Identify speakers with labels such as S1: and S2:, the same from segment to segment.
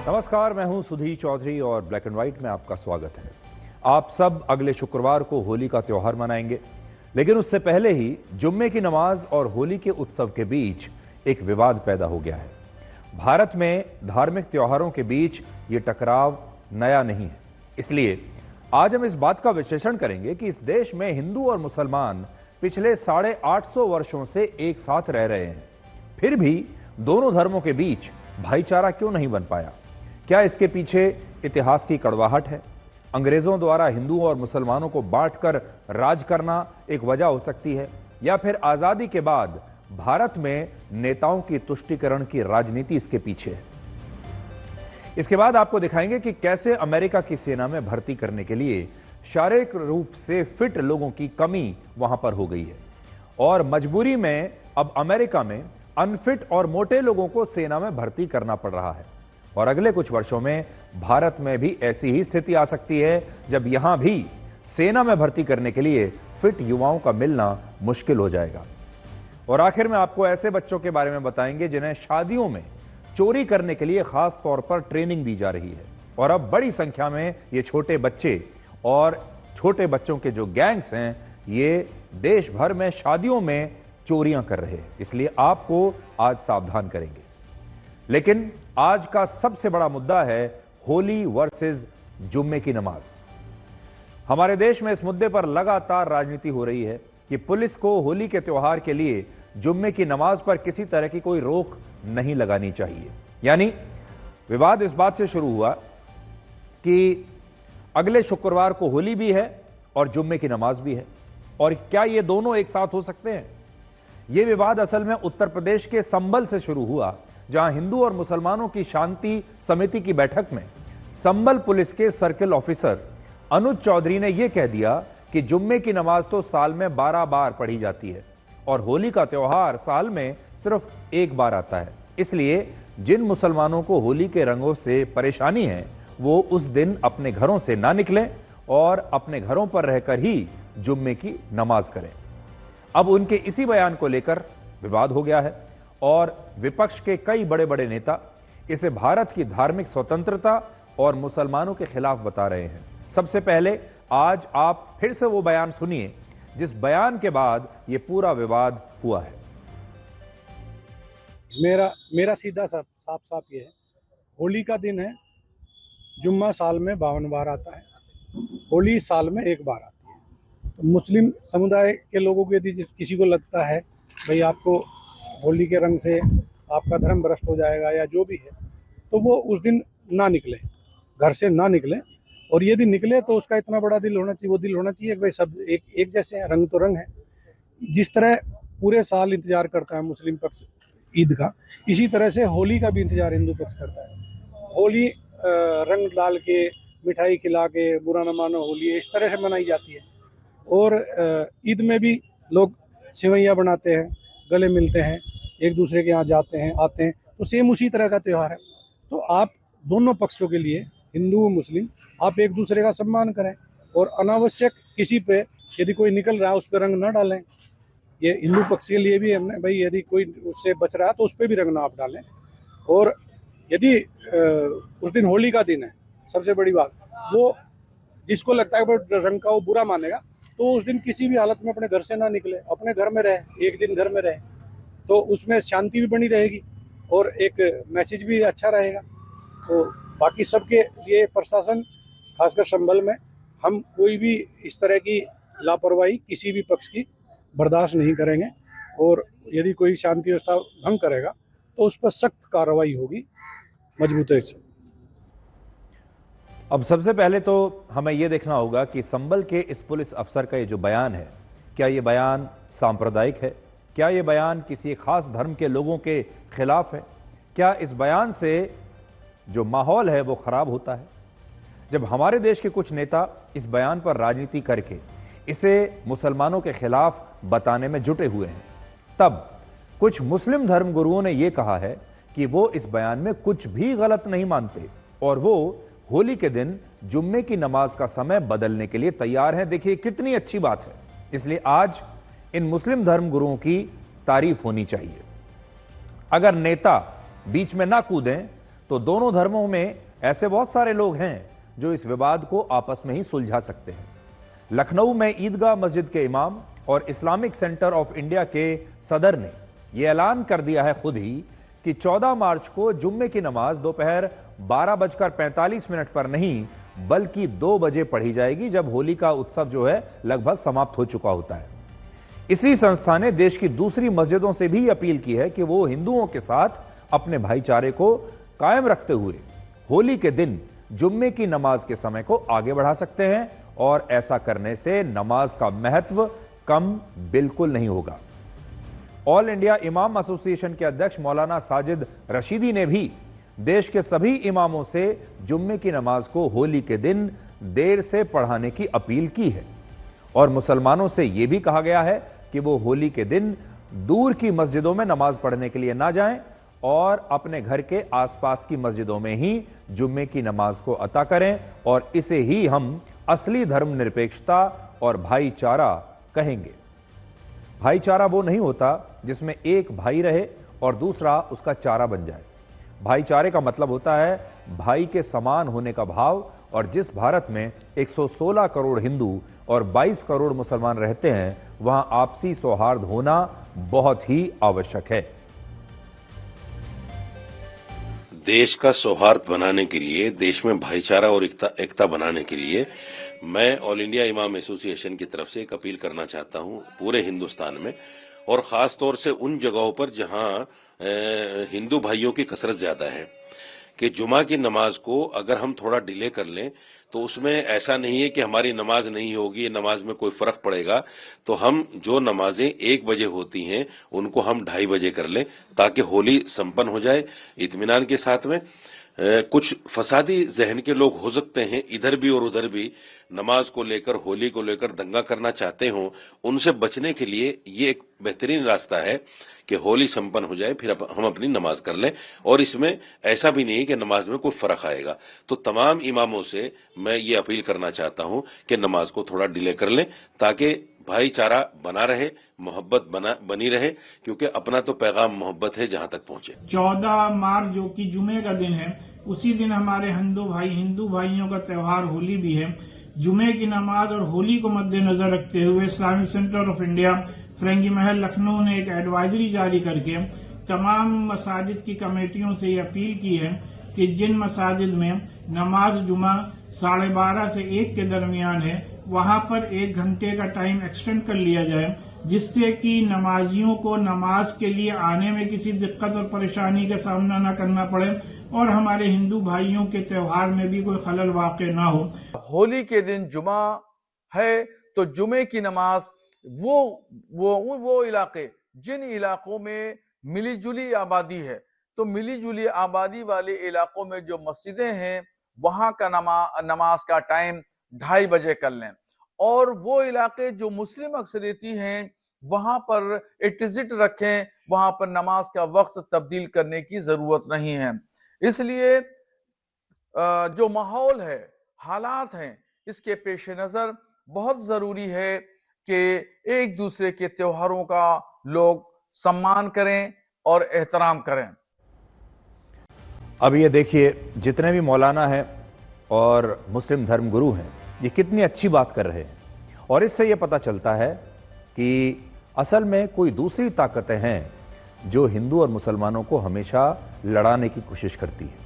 S1: नमस्कार, मैं हूं सुधीर चौधरी और ब्लैक एंड व्हाइट में आपका स्वागत है। आप सब अगले शुक्रवार को होली का त्योहार मनाएंगे, लेकिन उससे पहले ही जुम्मे की नमाज और होली के उत्सव के बीच एक विवाद पैदा हो गया है। भारत में धार्मिक त्योहारों के बीच ये टकराव नया नहीं है, इसलिए आज हम इस बात का विश्लेषण करेंगे कि इस देश में हिंदू और मुसलमान पिछले 850 वर्षों से एक साथ रह रहे हैं, फिर भी दोनों धर्मों के बीच भाईचारा क्यों नहीं बन पाया। क्या इसके पीछे इतिहास की कड़वाहट है? अंग्रेजों द्वारा हिंदू और मुसलमानों को बांटकर राज करना एक वजह हो सकती है, या फिर आजादी के बाद भारत में नेताओं की तुष्टीकरण की राजनीति इसके पीछे है। इसके बाद आपको दिखाएंगे कि कैसे अमेरिका की सेना में भर्ती करने के लिए शारीरिक रूप से फिट लोगों की कमी वहां पर हो गई है और मजबूरी में अब अमेरिका में अनफिट और मोटे लोगों को सेना में भर्ती करना पड़ रहा है। और अगले कुछ वर्षों में भारत में भी ऐसी ही स्थिति आ सकती है जब यहां भी सेना में भर्ती करने के लिए फिट युवाओं का मिलना मुश्किल हो जाएगा। और आखिर में आपको ऐसे बच्चों के बारे में बताएंगे जिन्हें शादियों में चोरी करने के लिए खास तौर पर ट्रेनिंग दी जा रही है। और अब बड़ी संख्या में ये छोटे बच्चे और छोटे बच्चों के जो गैंग्स हैं, ये देश भर में शादियों में चोरियां कर रहे हैं, इसलिए आपको आज सावधान करेंगे। लेकिन आज का सबसे बड़ा मुद्दा है होली वर्सेस जुम्मे की नमाज। हमारे देश में इस मुद्दे पर लगातार राजनीति हो रही है कि पुलिस को होली के त्योहार के लिए जुम्मे की नमाज पर किसी तरह की कोई रोक नहीं लगानी चाहिए। यानी विवाद इस बात से शुरू हुआ कि अगले शुक्रवार को होली भी है और जुम्मे की नमाज भी है, और क्या ये दोनों एक साथ हो सकते हैं? यह विवाद असल में उत्तर प्रदेश के संबल से शुरू हुआ, जहां हिंदू और मुसलमानों की शांति समिति की बैठक में संबल पुलिस के सर्किल ऑफिसर अनुज चौधरी ने यह कह दिया कि जुम्मे की नमाज तो साल में 12 बार पढ़ी जाती है और होली का त्योहार साल में सिर्फ एक बार आता है, इसलिए जिन मुसलमानों को होली के रंगों से परेशानी है वो उस दिन अपने घरों से ना निकलें और अपने घरों पर रहकर ही जुम्मे की नमाज करें। अब उनके इसी बयान को लेकर विवाद हो गया है और विपक्ष के कई बड़े बड़े नेता इसे भारत की धार्मिक स्वतंत्रता और मुसलमानों के खिलाफ बता रहे हैं। सबसे पहले आज आप फिर से वो बयान सुनिए जिस बयान के बाद ये पूरा विवाद हुआ है।
S2: मेरा सीधा साफ ये है, होली का दिन है, जुम्मा साल में 52 बार आता है, होली साल में एक बार आती है। तो मुस्लिम समुदाय के लोगों को यदि किसी को लगता है भाई आपको होली के रंग से आपका धर्म भ्रष्ट हो जाएगा या जो भी है, तो वो उस दिन ना निकले, घर से ना निकले। और यदि निकले तो उसका इतना बड़ा दिल होना चाहिए, वो दिल होना चाहिए कि भाई सब एक जैसे हैं, रंग तो रंग है। जिस तरह पूरे साल इंतजार करता है मुस्लिम पक्ष ईद का, इसी तरह से होली का भी इंतजार हिंदू पक्ष करता है। होली रंग डाल के, मिठाई खिला के, बुरा न मानो होली, इस तरह से मनाई जाती है। और ईद में भी लोग सेवैयाँ बनाते हैं, गले मिलते हैं, एक दूसरे के यहाँ जाते हैं, आते हैं, तो सेम उसी तरह का त्यौहार है। तो आप दोनों पक्षों के लिए, हिंदू मुस्लिम, आप एक दूसरे का सम्मान करें और अनावश्यक किसी पे यदि कोई निकल रहा है उस पर रंग ना डालें। ये हिंदू पक्ष के लिए भी हमने भाई यदि कोई उससे बच रहा है तो उस पर भी रंग ना आप डालें। और यदि उस दिन होली का दिन है, सबसे बड़ी बात, वो जिसको लगता है कि रंग का वो बुरा मानेगा, तो उस दिन किसी भी हालत में अपने घर से ना निकले, अपने घर में रहे, एक दिन घर में रहे, तो उसमें शांति भी बनी रहेगी और एक मैसेज भी अच्छा रहेगा। तो बाकी सबके लिए प्रशासन, खासकर संभल में, हम कोई भी इस तरह की लापरवाही किसी भी पक्ष की बर्दाश्त नहीं करेंगे और यदि कोई शांति व्यवस्था भंग करेगा तो उस पर सख्त कार्रवाई होगी मजबूती से।
S1: अब सबसे पहले तो हमें यह देखना होगा कि संबल के इस पुलिस अफसर का ये जो बयान है, क्या ये बयान सांप्रदायिक है? क्या ये बयान किसी खास धर्म के लोगों के खिलाफ है? क्या इस बयान से जो माहौल है वो खराब होता है? जब हमारे देश के कुछ नेता इस बयान पर राजनीति करके इसे मुसलमानों के खिलाफ बताने में जुटे हुए हैं, तब कुछ मुस्लिम धर्म गुरुओं ने यह कहा है कि वो इस बयान में कुछ भी गलत नहीं मानते और वो होली के दिन जुम्मे की नमाज का समय बदलने के लिए तैयार हैं। देखिए कितनी अच्छी बात है। इसलिए आज इन मुस्लिम धर्म गुरुओं की तारीफ होनी चाहिए। अगर नेता बीच में ना कूदें तो दोनों धर्मों में ऐसे बहुत सारे लोग हैं जो इस विवाद को आपस में ही सुलझा सकते हैं। लखनऊ में ईदगाह मस्जिद के इमाम और इस्लामिक सेंटर ऑफ इंडिया के सदर ने यह ऐलान कर दिया है खुद ही कि 14 मार्च को जुम्मे की नमाज दोपहर 12:45 पर नहीं बल्कि 2 बजे पढ़ी जाएगी, जब होली का उत्सव जो है लगभग समाप्त हो चुका होता है। इसी संस्था ने देश की दूसरी मस्जिदों से भी अपील की है कि वो हिंदुओं के साथ अपने भाईचारे को कायम रखते हुए होली के दिन जुम्मे की नमाज के समय को आगे बढ़ा सकते हैं और ऐसा करने से नमाज का महत्व कम बिल्कुल नहीं होगा। ऑल इंडिया इमाम एसोसिएशन के अध्यक्ष मौलाना साजिद रशीदी ने भी देश के सभी इमामों से जुम्मे की नमाज को होली के दिन देर से पढ़ाने की अपील की है और मुसलमानों से यह भी कहा गया है कि वो होली के दिन दूर की मस्जिदों में नमाज पढ़ने के लिए ना जाएं और अपने घर के आसपास की मस्जिदों में ही जुम्मे की नमाज को अता करें और इसे ही हम असली धर्मनिरपेक्षता और भाईचारा कहेंगे। भाईचारा वो नहीं होता जिसमें एक भाई रहे और दूसरा उसका चारा बन जाए। भाईचारे का मतलब होता है भाई के समान होने का भाव, और जिस भारत में 116 करोड़ हिंदू और 22 करोड़ मुसलमान रहते हैं वहां आपसी सौहार्द होना बहुत ही आवश्यक है।
S3: देश का सौहार्द बनाने के लिए, देश में भाईचारा और एकता बनाने के लिए मैं ऑल इंडिया इमाम एसोसिएशन की तरफ से एक अपील करना चाहता हूं पूरे हिंदुस्तान में, और खास तौर से उन जगहों पर जहां हिंदू भाइयों की कसरत ज्यादा है, कि जुमा की नमाज को अगर हम थोड़ा डिले कर लें तो उसमें ऐसा नहीं है कि हमारी नमाज नहीं होगी, नमाज में कोई फर्क पड़ेगा। तो हम जो नमाजें 1 बजे होती हैं उनको हम 2:30 बजे कर लें ताकि होली संपन्न हो जाए इत्मीनान के साथ में। कुछ फसादी जहन के लोग हो सकते हैं इधर भी और उधर भी नमाज को लेकर, होली को लेकर दंगा करना चाहते हों, उनसे बचने के लिए ये एक बेहतरीन रास्ता है कि होली संपन्न हो जाए फिर हम अपनी नमाज कर लें। और इसमें ऐसा भी नहीं है कि नमाज में कोई फर्क आएगा। तो तमाम इमामों से मैं ये अपील करना चाहता हूं कि नमाज को थोड़ा डिले कर लें ताकि भाईचारा बना रहे, मोहब्बत बनी रहे, क्योंकि अपना तो पैगाम मोहब्बत है जहां तक पहुंचे।
S4: 14 मार्च जो कि जुमे का दिन है, उसी दिन हमारे हिंदू भाइयों का त्योहार होली भी है। जुमे की नमाज और होली को मद्देनजर रखते हुए इस्लामिक सेंटर ऑफ इंडिया फिरंगी महल लखनऊ ने एक एडवाइजरी जारी करके तमाम मसाजिद की कमेटियों से ये अपील की है कि जिन मसाजिद में नमाज जुमा 12:30 से 1 के दरमियान है, वहां पर 1 घंटे का टाइम एक्सटेंड कर लिया जाए, जिससे कि नमाजियों को नमाज के लिए आने में किसी दिक्कत और परेशानी का सामना न करना पड़े और हमारे हिंदू भाइयों के त्योहार में भी कोई खलल वाक़ ना हो।
S5: होली के दिन जुमा है तो जुमे की नमाज वो इलाके, जिन इलाकों में मिलीजुली आबादी है, तो मिलीजुली आबादी वाले इलाकों में जो मस्जिदें हैं वहां का नमाज का टाइम 2:30 बजे कर लें, और वो इलाके जो मुस्लिम अक्सरियती हैं वहां पर इट्जिट रखें, वहां पर नमाज का वक्त तब्दील करने की जरूरत नहीं है। इसलिए जो माहौल है, हालात हैं, इसके पेश नजर बहुत जरूरी है कि एक दूसरे के त्योहारों का लोग सम्मान करें और एहतराम करें।
S1: अब ये देखिए, जितने भी मौलाना हैं और मुस्लिम धर्मगुरु हैं, ये कितनी अच्छी बात कर रहे हैं, और इससे ये पता चलता है कि असल में कोई दूसरी ताकतें हैं जो हिंदू और मुसलमानों को हमेशा लड़ाने की कोशिश करती है।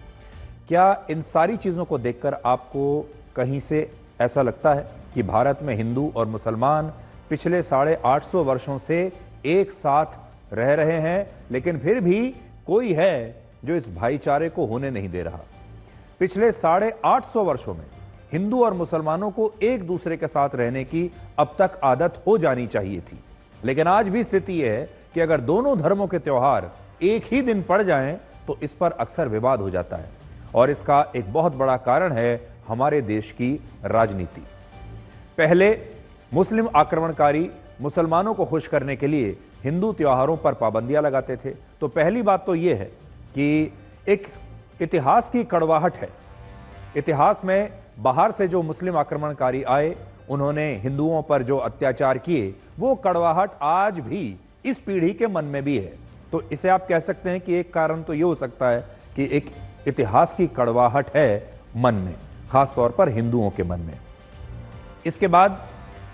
S1: क्या इन सारी चीज़ों को देखकर आपको कहीं से ऐसा लगता है कि भारत में हिंदू और मुसलमान पिछले 850 वर्षों से एक साथ रह रहे हैं, लेकिन फिर भी कोई है जो इस भाईचारे को होने नहीं दे रहा? पिछले 850 वर्षों में हिंदू और मुसलमानों को एक दूसरे के साथ रहने की अब तक आदत हो जानी चाहिए थी, लेकिन आज भी स्थिति यह है कि अगर दोनों धर्मों के त्योहार एक ही दिन पड़ जाएं तो इस पर अक्सर विवाद हो जाता है, और इसका एक बहुत बड़ा कारण है हमारे देश की राजनीति। पहले मुस्लिम आक्रमणकारी मुसलमानों को खुश करने के लिए हिंदू त्योहारों पर पाबंदियां लगाते थे। तो पहली बात तो यह है कि एक इतिहास की कड़वाहट है। इतिहास में बाहर से जो मुस्लिम आक्रमणकारी आए, उन्होंने हिंदुओं पर जो अत्याचार किए, वो कड़वाहट आज भी इस पीढ़ी के मन में भी है। तो इसे आप कह सकते हैं कि एक कारण तो ये हो सकता है कि एक इतिहास की कड़वाहट है मन में, खासतौर पर हिंदुओं के मन में। इसके बाद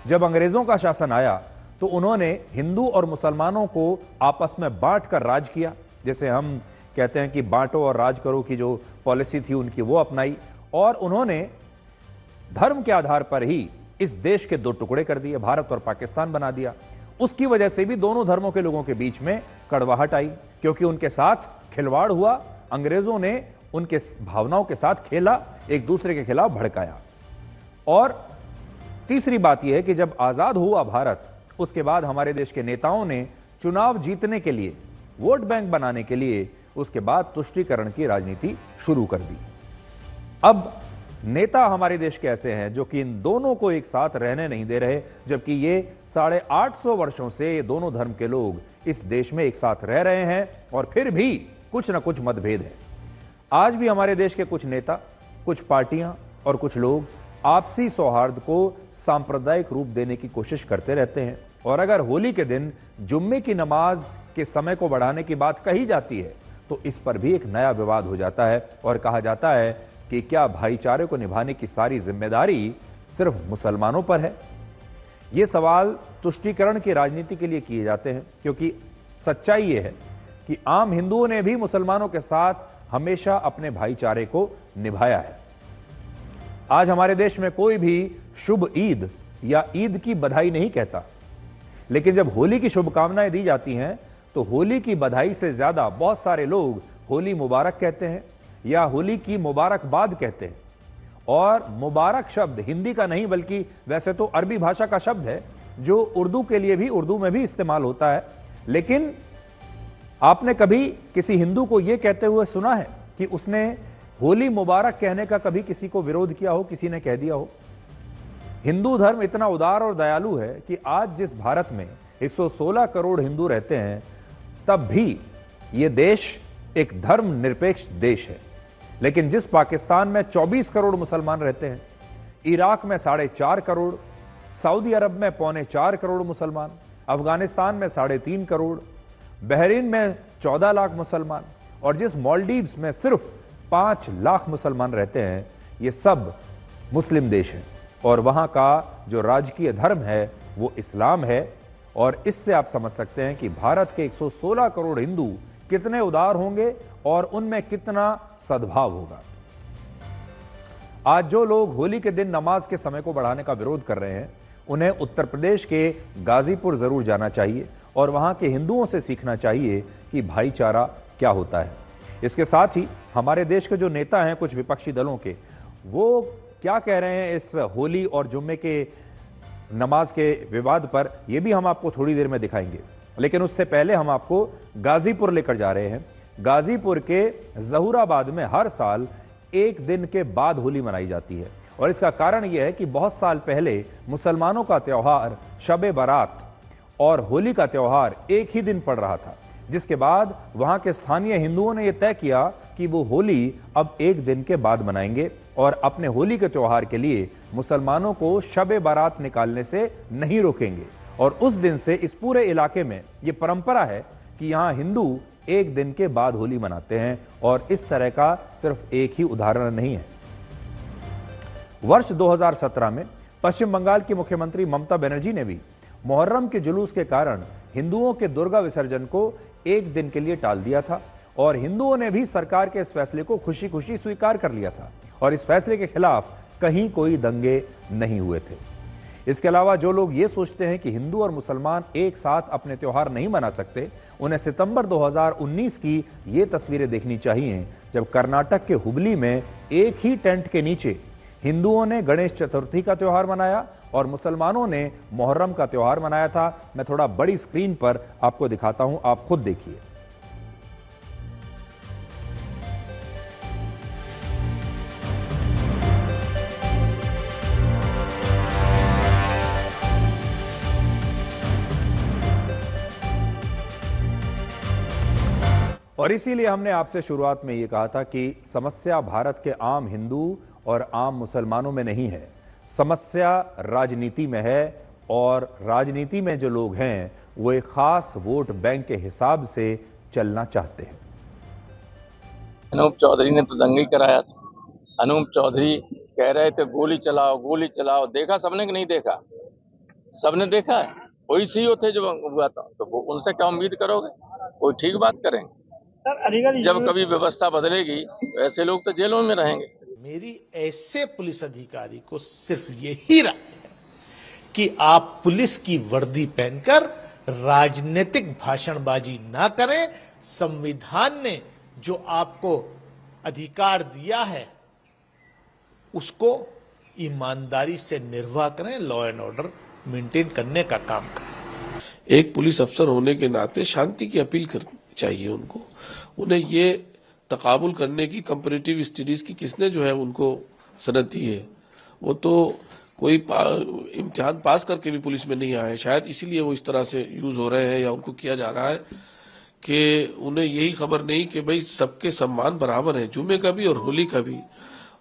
S1: जब अंग्रेजों का शासन आया तो उन्होंने हिंदू और मुसलमानों को आपस में बांट कर राज किया। जैसे हम कहते हैं कि बांटो और राज करो की जो पॉलिसी थी उनकी, वो अपनाई, और उन्होंने धर्म के आधार पर ही इस देश के दो टुकड़े कर दिए, भारत और पाकिस्तान बना दिया। उसकी वजह से भी दोनों धर्मों के लोगों के बीच में कड़वाहट आई, क्योंकि उनके साथ खिलवाड़ हुआ। अंग्रेजों ने उनके भावनाओं के साथ खेला, एक दूसरे के खिलाफ भड़काया। और तीसरी बात यह है कि जब आजाद हुआ भारत, उसके बाद हमारे देश के नेताओं ने चुनाव जीतने के लिए, वोट बैंक बनाने के लिए, उसके बाद तुष्टीकरण की राजनीति शुरू कर दी। अब नेता हमारे देश के ऐसे हैं जो कि इन दोनों को एक साथ रहने नहीं दे रहे, जबकि ये 850 वर्षों से ये दोनों धर्म के लोग इस देश में एक साथ रह रहे हैं, और फिर भी कुछ ना कुछ मतभेद है। आज भी हमारे देश के कुछ नेता, कुछ पार्टियां और कुछ लोग आपसी सौहार्द को सांप्रदायिक रूप देने की कोशिश करते रहते हैं। और अगर होली के दिन जुम्मे की नमाज के समय को बढ़ाने की बात कही जाती है तो इस पर भी एक नया विवाद हो जाता है, और कहा जाता है कि क्या भाईचारे को निभाने की सारी जिम्मेदारी सिर्फ मुसलमानों पर है। ये सवाल तुष्टीकरण की राजनीति के लिए किए जाते हैं, क्योंकि सच्चाई ये है कि आम हिंदुओं ने भी मुसलमानों के साथ हमेशा अपने भाईचारे को निभाया है। आज हमारे देश में कोई भी शुभ ईद या ईद की बधाई नहीं कहता, लेकिन जब होली की शुभकामनाएं दी जाती हैं तो होली की बधाई से ज्यादा बहुत सारे लोग होली मुबारक कहते हैं या होली की मुबारकबाद कहते हैं। और मुबारक शब्द हिंदी का नहीं बल्कि वैसे तो अरबी भाषा का शब्द है, जो उर्दू के लिए भी, उर्दू में भी इस्तेमाल होता है। लेकिन आपने कभी किसी हिंदू को यह कहते हुए सुना है कि उसने होली मुबारक कहने का कभी किसी को विरोध किया हो, किसी ने कह दिया हो? हिंदू धर्म इतना उदार और दयालु है कि आज जिस भारत में 116 करोड़ हिंदू रहते हैं, तब भी यह देश एक धर्म निरपेक्ष देश है। लेकिन जिस पाकिस्तान में 24 करोड़ मुसलमान रहते हैं, इराक में 4.5 करोड़, सऊदी अरब में 3.25 करोड़ मुसलमान, अफगानिस्तान में 3.5 करोड़, बहरीन में 14 लाख मुसलमान, और जिस मालदीव्स में सिर्फ 5 लाख मुसलमान रहते हैं, ये सब मुस्लिम देश हैं। और वहां का जो राजकीय धर्म है वो इस्लाम है। और इससे आप समझ सकते हैं कि भारत के 116 करोड़ हिंदू कितने उदार होंगे और उनमें कितना सद्भाव होगा। आज जो लोग होली के दिन नमाज के समय को बढ़ाने का विरोध कर रहे हैं, उन्हें उत्तर प्रदेश के गाजीपुर जरूर जाना चाहिए और वहां के हिंदुओं से सीखना चाहिए कि भाईचारा क्या होता है। इसके साथ ही हमारे देश के जो नेता हैं कुछ विपक्षी दलों के, वो क्या कह रहे हैं इस होली और जुम्मे के नमाज के विवाद पर, यह भी हम आपको थोड़ी देर में दिखाएंगे। लेकिन उससे पहले हम आपको गाजीपुर लेकर जा रहे हैं। गाजीपुर के जहूराबाद में हर साल एक दिन के बाद होली मनाई जाती है, और इसका कारण यह है कि बहुत साल पहले मुसलमानों का त्यौहार शब बारात और होली का त्यौहार एक ही दिन पड़ रहा था, जिसके बाद वहां के स्थानीय हिंदुओं ने यह तय किया कि वो होली अब एक दिन के बाद मनाएंगे और अपने होली के त्यौहार के लिए मुसलमानों को शब बारात निकालने से नहीं रोकेंगे। और उस दिन से इस पूरे इलाके में यह परंपरा है कि यहां हिंदू एक दिन के बाद होली मनाते हैं। और इस तरह का सिर्फ एक ही उदाहरण नहीं है। वर्ष 2017 में पश्चिम बंगाल की मुख्यमंत्री ममता बनर्जी ने भी मुहर्रम के जुलूस के कारण हिंदुओं के दुर्गा विसर्जन को एक दिन के लिए टाल दिया था, और हिंदुओं ने भी सरकार के इस फैसले को खुशी खुशी स्वीकार कर लिया था, और इस फैसले के खिलाफ कहीं कोई दंगे नहीं हुए थे। इसके अलावा जो लोग ये सोचते हैं कि हिंदू और मुसलमान एक साथ अपने त्योहार नहीं मना सकते, उन्हें सितंबर 2019 की ये तस्वीरें देखनी चाहिए, जब कर्नाटक के हुबली में एक ही टेंट के नीचे हिंदुओं ने गणेश चतुर्थी का त्यौहार मनाया और मुसलमानों ने मुहर्रम का त्यौहार मनाया था। मैं थोड़ा बड़ी स्क्रीन पर आपको दिखाता हूं, आप खुद देखिए। और इसीलिए हमने आपसे शुरुआत में यह कहा था कि समस्या भारत के आम हिंदू और आम मुसलमानों में नहीं है, समस्या राजनीति में है। और राजनीति में जो लोग हैं वो एक खास वोट बैंक के हिसाब से चलना चाहते हैं।
S6: अनूप चौधरी ने तो दंगा ही कराया था। अनूप चौधरी कह रहे थे गोली चलाओ, देखा सबने कि नहीं देखा? सबने देखा है। वही सीईओ थे जो हुआ था, तो वो उनसे क्या उम्मीद करोगे? कोई ठीक बात करेंगे? जब कभी व्यवस्था बदलेगी तो ऐसे लोग तो जेलों में रहेंगे।
S7: मेरी ऐसे पुलिस अधिकारी को सिर्फ यही राय है कि आप पुलिस की वर्दी पहनकर राजनीतिक भाषणबाजी ना करें। संविधान ने जो आपको अधिकार दिया है उसको ईमानदारी से निर्वाह करें, लॉ एंड ऑर्डर मेंटेन करने का काम करें।
S3: एक पुलिस अफसर होने के नाते शांति की अपील करनी चाहिए उनको। उन्हें ये तकाबुल करने की कंपैरेटिव स्टडीज की किसने जो है उनको सनद दी है? वो तो कोई इम्तिहान पास करके भी पुलिस में नहीं आए, शायद इसीलिए वो इस तरह से यूज हो रहे हैं या उनको किया जा रहा है कि उन्हें यही खबर नहीं कि भाई सबके सम्मान बराबर है, जुमे का भी और होली का भी।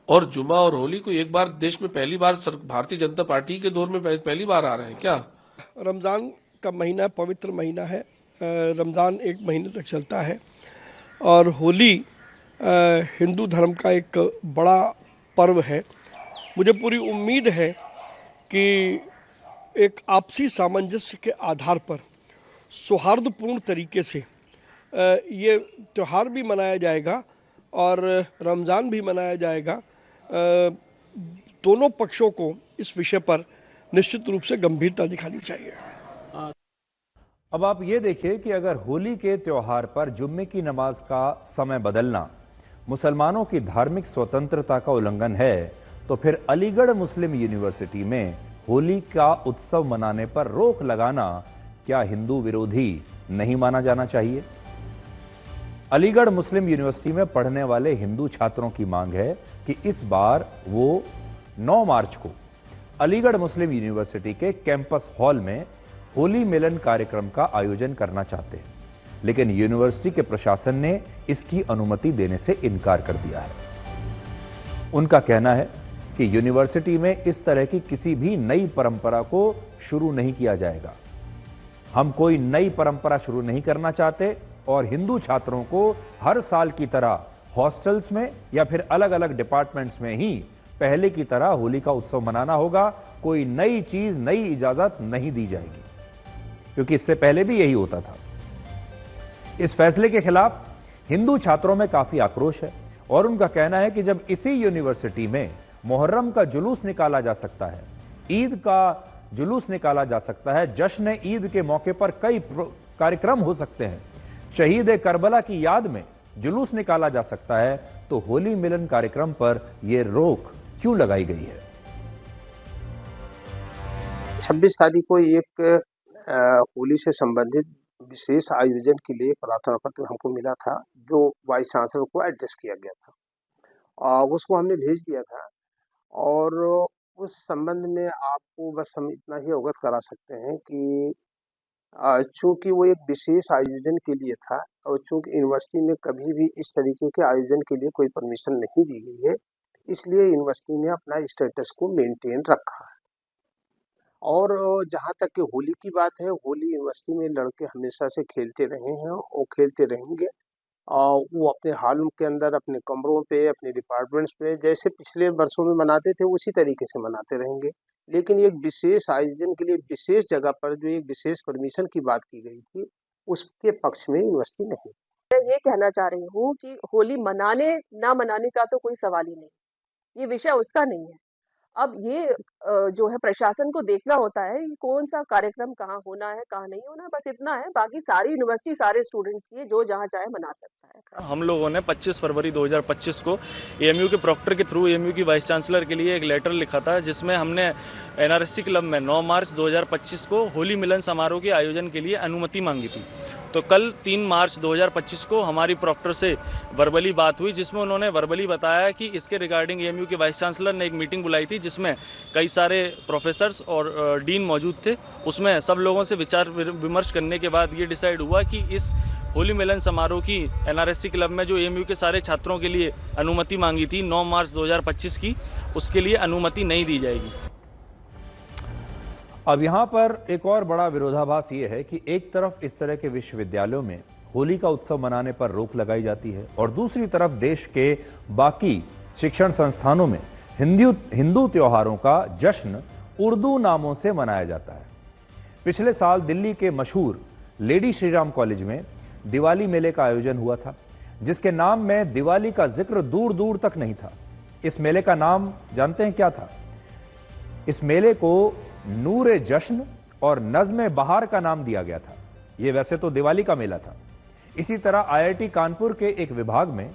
S3: और जुमा और होली को एक बार देश में पहली बार भारतीय जनता पार्टी के दौर में पहली बार आ रहे हैं क्या?
S8: रमज़ान का महीना पवित्र महीना है। रमज़ान एक महीने तक चलता है और होली हिंदू धर्म का एक बड़ा पर्व है। मुझे पूरी उम्मीद है कि एक आपसी सामंजस्य के आधार पर सौहार्दपूर्ण तरीके से ये त्यौहार भी मनाया जाएगा और रमज़ान भी मनाया जाएगा। दोनों पक्षों को इस विषय पर निश्चित रूप से गंभीरता दिखानी चाहिए।
S1: अब आप ये देखिए कि अगर होली के त्योहार पर जुम्मे की नमाज का समय बदलना मुसलमानों की धार्मिक स्वतंत्रता का उल्लंघन है, तो फिर अलीगढ़ मुस्लिम यूनिवर्सिटी में होली का उत्सव मनाने पर रोक लगाना क्या हिंदू विरोधी नहीं माना जाना चाहिए? अलीगढ़ मुस्लिम यूनिवर्सिटी में पढ़ने वाले हिंदू छात्रों की मांग है कि इस बार वो 9 मार्च को अलीगढ़ मुस्लिम यूनिवर्सिटी के कैंपस हॉल में होली मिलन कार्यक्रम का आयोजन करना चाहते हैं, लेकिन यूनिवर्सिटी के प्रशासन ने इसकी अनुमति देने से इनकार कर दिया है। उनका कहना है कि यूनिवर्सिटी में इस तरह की किसी भी नई परंपरा को शुरू नहीं किया जाएगा। हम कोई नई परंपरा शुरू नहीं करना चाहते और हिंदू छात्रों को हर साल की तरह हॉस्टल्स में या फिर अलग अलग डिपार्टमेंट्स में ही पहले की तरह होली का उत्सव मनाना होगा। कोई नई चीज, नई इजाजत नहीं दी जाएगी, क्योंकि इससे पहले भी यही होता था। इस फैसले के खिलाफ हिंदू छात्रों में काफी आक्रोश है और उनका कहना है कि जब इसी यूनिवर्सिटी में मुहर्रम का जुलूस निकाला जा सकता है, ईद का जुलूस निकाला जा सकता है, जश्न ईद के मौके पर कई कार्यक्रम हो सकते हैं, शहीद करबला की याद में जुलूस निकाला जा सकता है, तो होली मिलन कार्यक्रम पर यह रोक क्यों लगाई गई है?
S9: 26 तारीख को एक होली से संबंधित विशेष आयोजन के लिए प्रार्थना पत्र हमको मिला था, जो वाइस चांसलर को एड्रेस किया गया था। उसको हमने भेज दिया था और उस संबंध में आपको बस हम इतना ही अवगत करा सकते हैं कि चूंकि वो एक विशेष आयोजन के लिए था और चूंकि यूनिवर्सिटी में कभी भी इस तरीके के आयोजन के लिए कोई परमिशन नहीं दी गई है, इसलिए यूनिवर्सिटी ने अपना स्टेटस को मेंटेन रखा है। और जहाँ तक कि होली की बात है, होली यूनिवर्सिटी में लड़के हमेशा से खेलते रहे हैं और खेलते रहेंगे। वो अपने हॉल के अंदर, अपने कमरों पे, अपने डिपार्टमेंट्स पे जैसे पिछले वर्षों में मनाते थे उसी तरीके से मनाते रहेंगे। लेकिन एक विशेष आयोजन के लिए विशेष जगह पर जो एक विशेष परमिशन की बात की गई थी, उसके पक्ष में यूनिवर्सिटी नहीं।
S10: मैं ये कहना चाह रही हूँ कि होली मनाने ना मनाने का तो कोई सवाल ही नहीं, ये विषय उसका नहीं है। अब ये जो है प्रशासन को देखना होता है कि कौन सा कार्यक्रम कहाँ होना है, कहाँ नहीं होना है, बस इतना है। बाकी सारी यूनिवर्सिटी सारे स्टूडेंट्स की जो जहाँ चाहे मना सकता है।
S11: हम लोगों ने 25 फरवरी 2025 को एएमयू के प्रॉक्टर के थ्रू एएमयू की वाइस चांसलर के लिए एक लेटर लिखा था, जिसमें हमने एनआरएससी क्लब में 9 मार्च 2025 को होली मिलन समारोह के आयोजन के लिए अनुमति मांगी थी। तो कल 3 मार्च 2025 को हमारी प्रॉक्टर से वर्बली बात हुई, जिसमें उन्होंने वर्बली बताया कि इसके रिगार्डिंग एएमयू के वाइस चांसलर ने एक मीटिंग बुलाई थी, जिसमें कई सारे प्रोफेसर्स और डीन मौजूद थे। उसमें सब लोगों से विचार विमर्श करने के बाद ये डिसाइड हुआ कि इस होली मिलन समारोह की एनआरएससी क्लब में जो एएमयू के सारे छात्रों के लिए अनुमति मांगी थी 9 मार्च 2025 की, उसके लिए अनुमति नहीं दी जाएगी।
S1: अब यहां पर एक और बड़ा विरोधाभास यह है कि एक तरफ इस तरह के विश्वविद्यालयों में होली का उत्सव मनाने पर रोक लगाई जाती है और दूसरी तरफ देश के बाकी शिक्षण संस्थानों में हिंदू त्योहारों का जश्न उर्दू नामों से मनाया जाता है। पिछले साल दिल्ली के मशहूर लेडी श्रीराम कॉलेज में दिवाली मेले का आयोजन हुआ था, जिसके नाम में दिवाली का जिक्र दूर दूर तक नहीं था। इस मेले का नाम जानते हैं क्या था? इस मेले को नूरे जश्न और नज़्म बहार का नाम दिया गया था। यह वैसे तो दिवाली का मेला था। इसी तरह IIT कानपुर के एक विभाग में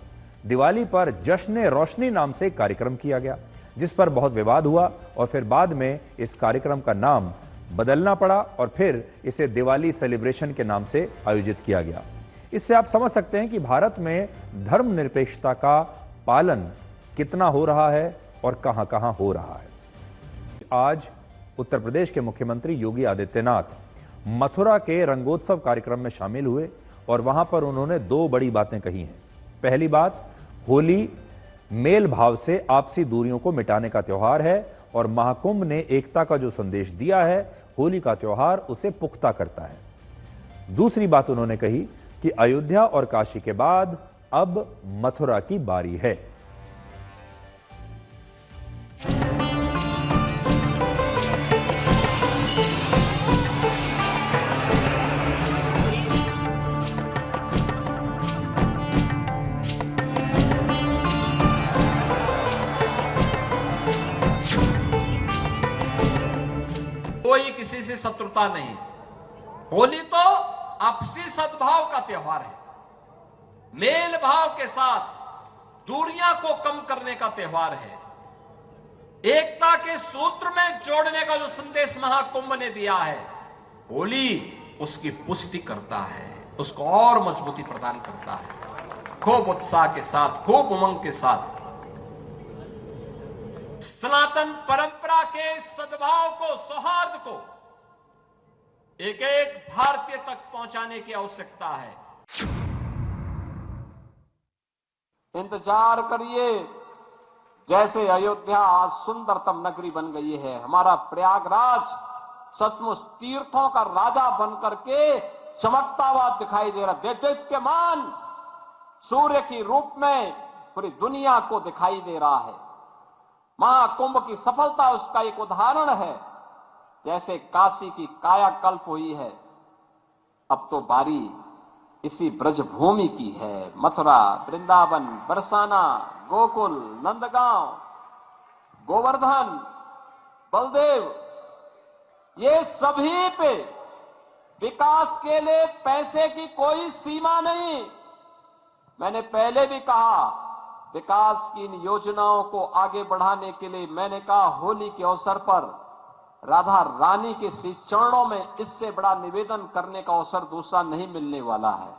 S1: दिवाली पर जश्न रोशनी नाम से एक कार्यक्रम किया गया, जिस पर बहुत विवाद हुआ और फिर बाद में इस कार्यक्रम का नाम बदलना पड़ा और फिर इसे दिवाली सेलिब्रेशन के नाम से आयोजित किया गया। इससे आप समझ सकते हैं कि भारत में धर्मनिरपेक्षता का पालन कितना हो रहा है और कहां कहां हो रहा है। आज उत्तर प्रदेश के मुख्यमंत्री योगी आदित्यनाथ मथुरा के रंगोत्सव कार्यक्रम में शामिल हुए और वहां पर उन्होंने दो बड़ी बातें कही हैं। पहली बात, होली मेल भाव से आपसी दूरियों को मिटाने का त्योहार है और महाकुंभ ने एकता का जो संदेश दिया है, होली का त्योहार उसे पुख्ता करता है। दूसरी बात उन्होंने कही कि अयोध्या और काशी के बाद अब मथुरा की बारी है।
S12: कोई किसी से शत्रुता नहीं। होली तो आपसी सद्भाव का त्योहार है, मेल भाव के साथ दूरियां को कम करने का त्योहार है, एकता के सूत्र में जोड़ने का जो संदेश महाकुंभ ने दिया है, होली उसकी पुष्टि करता है, उसको और मजबूती प्रदान करता है। खूब उत्साह के साथ, खूब उमंग के साथ सनातन परंपरा के सद्भाव को, सौहार्द को एक एक भारतीय तक पहुंचाने की आवश्यकता है। इंतजार करिए, जैसे अयोध्या आज सुंदरतम नगरी बन गई है, हमारा प्रयागराज सचमुच तीर्थों का राजा बनकर के चमकता हुआ दिखाई दे रहा, देदीप्यमान सूर्य की रूप में पूरी दुनिया को दिखाई दे रहा है। महाकुंभ की सफलता उसका एक उदाहरण है। जैसे काशी की कायाकल्प हुई है, अब तो बारी इसी ब्रजभूमि की है। मथुरा, वृंदावन, बरसाना, गोकुल, नंदगांव, गोवर्धन, बलदेव, ये सभी पे विकास के लिए पैसे की कोई सीमा नहीं। मैंने पहले भी कहा, विकास की इन योजनाओं को आगे बढ़ाने के लिए मैंने कहा, होली के अवसर पर राधा रानी के श्री चरणों में इससे बड़ा निवेदन करने का अवसर दूसरा नहीं मिलने वाला है।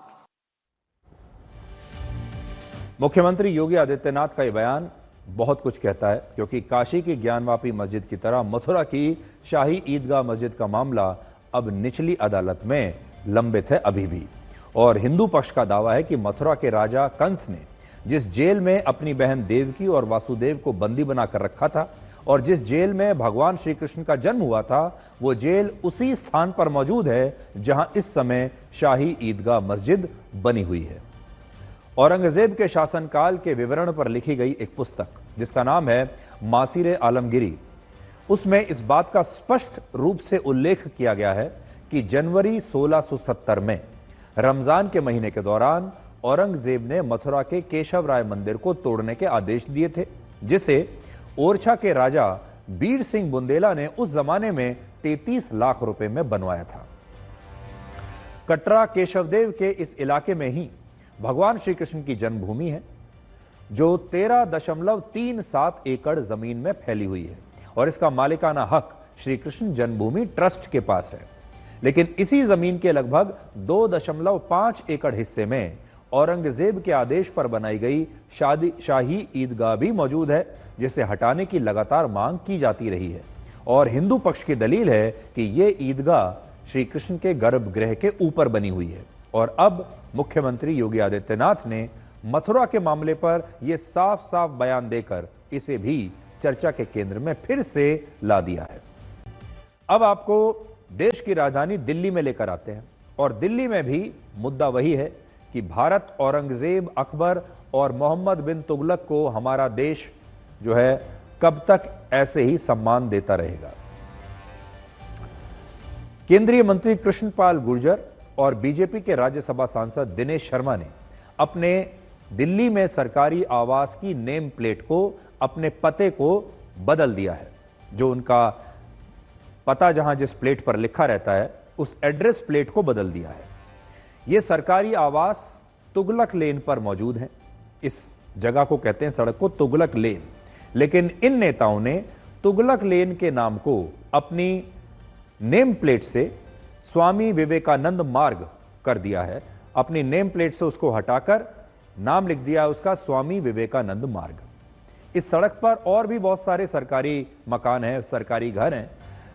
S1: मुख्यमंत्री योगी आदित्यनाथ का यह बयान बहुत कुछ कहता है, क्योंकि काशी की ज्ञानवापी मस्जिद की तरह मथुरा की शाही ईदगाह मस्जिद का मामला अब निचली अदालत में लंबित है अभी भी। और हिंदू पक्ष का दावा है कि मथुरा के राजा कंस ने जिस जेल में अपनी बहन देवकी और वासुदेव को बंदी बनाकर रखा था और जिस जेल में भगवान श्री कृष्ण का जन्म हुआ था, वो जेल उसी स्थान पर मौजूद है जहां इस समय शाही ईदगाह मस्जिद बनी हुई है। औरंगजेब के शासनकाल के विवरण पर लिखी गई एक पुस्तक जिसका नाम है मासीरे आलमगिरी, उसमें इस बात का स्पष्ट रूप से उल्लेख किया गया है कि जनवरी 1670 में रमजान के महीने के दौरान औरंगजेब ने मथुरा के केशव राय मंदिर को तोड़ने के आदेश दिए थे, जिसे ओरछा के राजा बीर सिंह बुंदेला ने उस जमाने में 33 लाख रुपए में बनवाया था। कटरा केशवदेव के इस इलाके में ही भगवान श्री कृष्ण की जन्मभूमि है, जो 13.37 एकड़ जमीन में फैली हुई है और इसका मालिकाना हक श्री कृष्ण जन्मभूमि ट्रस्ट के पास है। लेकिन इसी जमीन के लगभग 2.5 एकड़ हिस्से में औरंगजेब के आदेश पर बनाई गई शाही ईदगाह भी मौजूद है, जिसे हटाने की लगातार मांग की जाती रही है। और हिंदू पक्ष की दलील है कि यह ईदगाह श्री कृष्ण के गर्भगृह के ऊपर बनी हुई है। और अब मुख्यमंत्री योगी आदित्यनाथ ने मथुरा के मामले पर यह साफ साफ बयान देकर इसे भी चर्चा के केंद्र में फिर से ला दिया है। अब आपको देश की राजधानी दिल्ली में लेकर आते हैं और दिल्ली में भी मुद्दा वही है कि भारत औरंगजेब, अकबर और मोहम्मद बिन तुगलक को हमारा देश जो है कब तक ऐसे ही सम्मान देता रहेगा। केंद्रीय मंत्री कृष्णपाल गुर्जर और बीजेपी के राज्यसभा सांसद दिनेश शर्मा ने अपने दिल्ली में सरकारी आवास की नेम प्लेट को, अपने पते को बदल दिया है। जो उनका पता जहां जिस प्लेट पर लिखा रहता है उस एड्रेस प्लेट को बदल दिया है। यह सरकारी आवास तुगलक लेन पर मौजूद है। इस जगह को कहते हैं, सड़क को तुगलक लेन। लेकिन इन नेताओं ने तुगलक लेन के नाम को अपनी नेम प्लेट से स्वामी विवेकानंद मार्ग कर दिया है। अपनी नेम प्लेट से उसको हटाकर नाम लिख दिया उसका स्वामी विवेकानंद मार्ग। इस सड़क पर और भी बहुत सारे सरकारी मकान हैं, सरकारी घर हैं,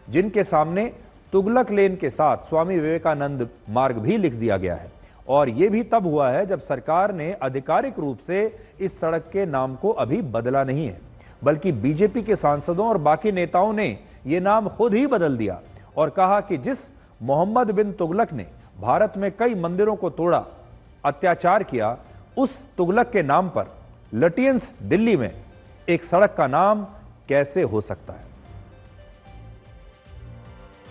S1: जिनके सामने तुगलक लेन के साथ स्वामी विवेकानंद मार्ग भी लिख दिया गया है। और यह भी तब हुआ है जब सरकार ने आधिकारिक रूप से इस सड़क के नाम को अभी बदला नहीं है, बल्कि बीजेपी के सांसदों और बाकी नेताओं ने यह नाम खुद ही बदल दिया और कहा कि जिस मोहम्मद बिन तुगलक ने भारत में कई मंदिरों को तोड़ा, अत्याचार किया, उस तुगलक के नाम पर लटियंस दिल्ली में एक सड़क का नाम कैसे हो सकता है।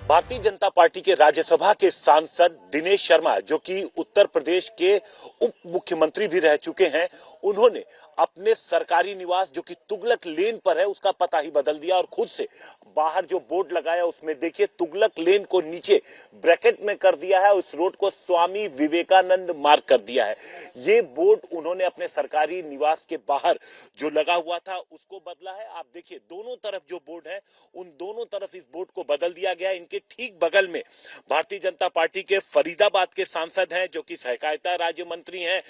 S13: भारतीय जनता पार्टी के राज्यसभा के सांसद दिनेश शर्मा, जो कि उत्तर प्रदेश के उप मुख्यमंत्री भी रह चुके हैं, उन्होंने अपने सरकारी निवास जो कि तुगलक लेन पर है उसका पता ही बदल दिया और खुद से बाहर जो बोर्ड लगाया उसमें देखिए तुगलक लेन को नीचे ब्रैकेट में कर दिया है, उस रोड को स्वामी विवेकानंद मार्ग कर दिया है। ये बोर्ड उन्होंने अपने सरकारी निवास के बाहर जो लगा हुआ था उसको बदला है। आप देखिए दोनों तरफ जो बोर्ड है उन दोनों तरफ इस बोर्ड को बदल दिया गया है। इनके ठीक बगल में भारतीय जनता पार्टी के फरीदाबाद के सांसद हैं जो कि सहकारिता राज्य मंत्री हैं,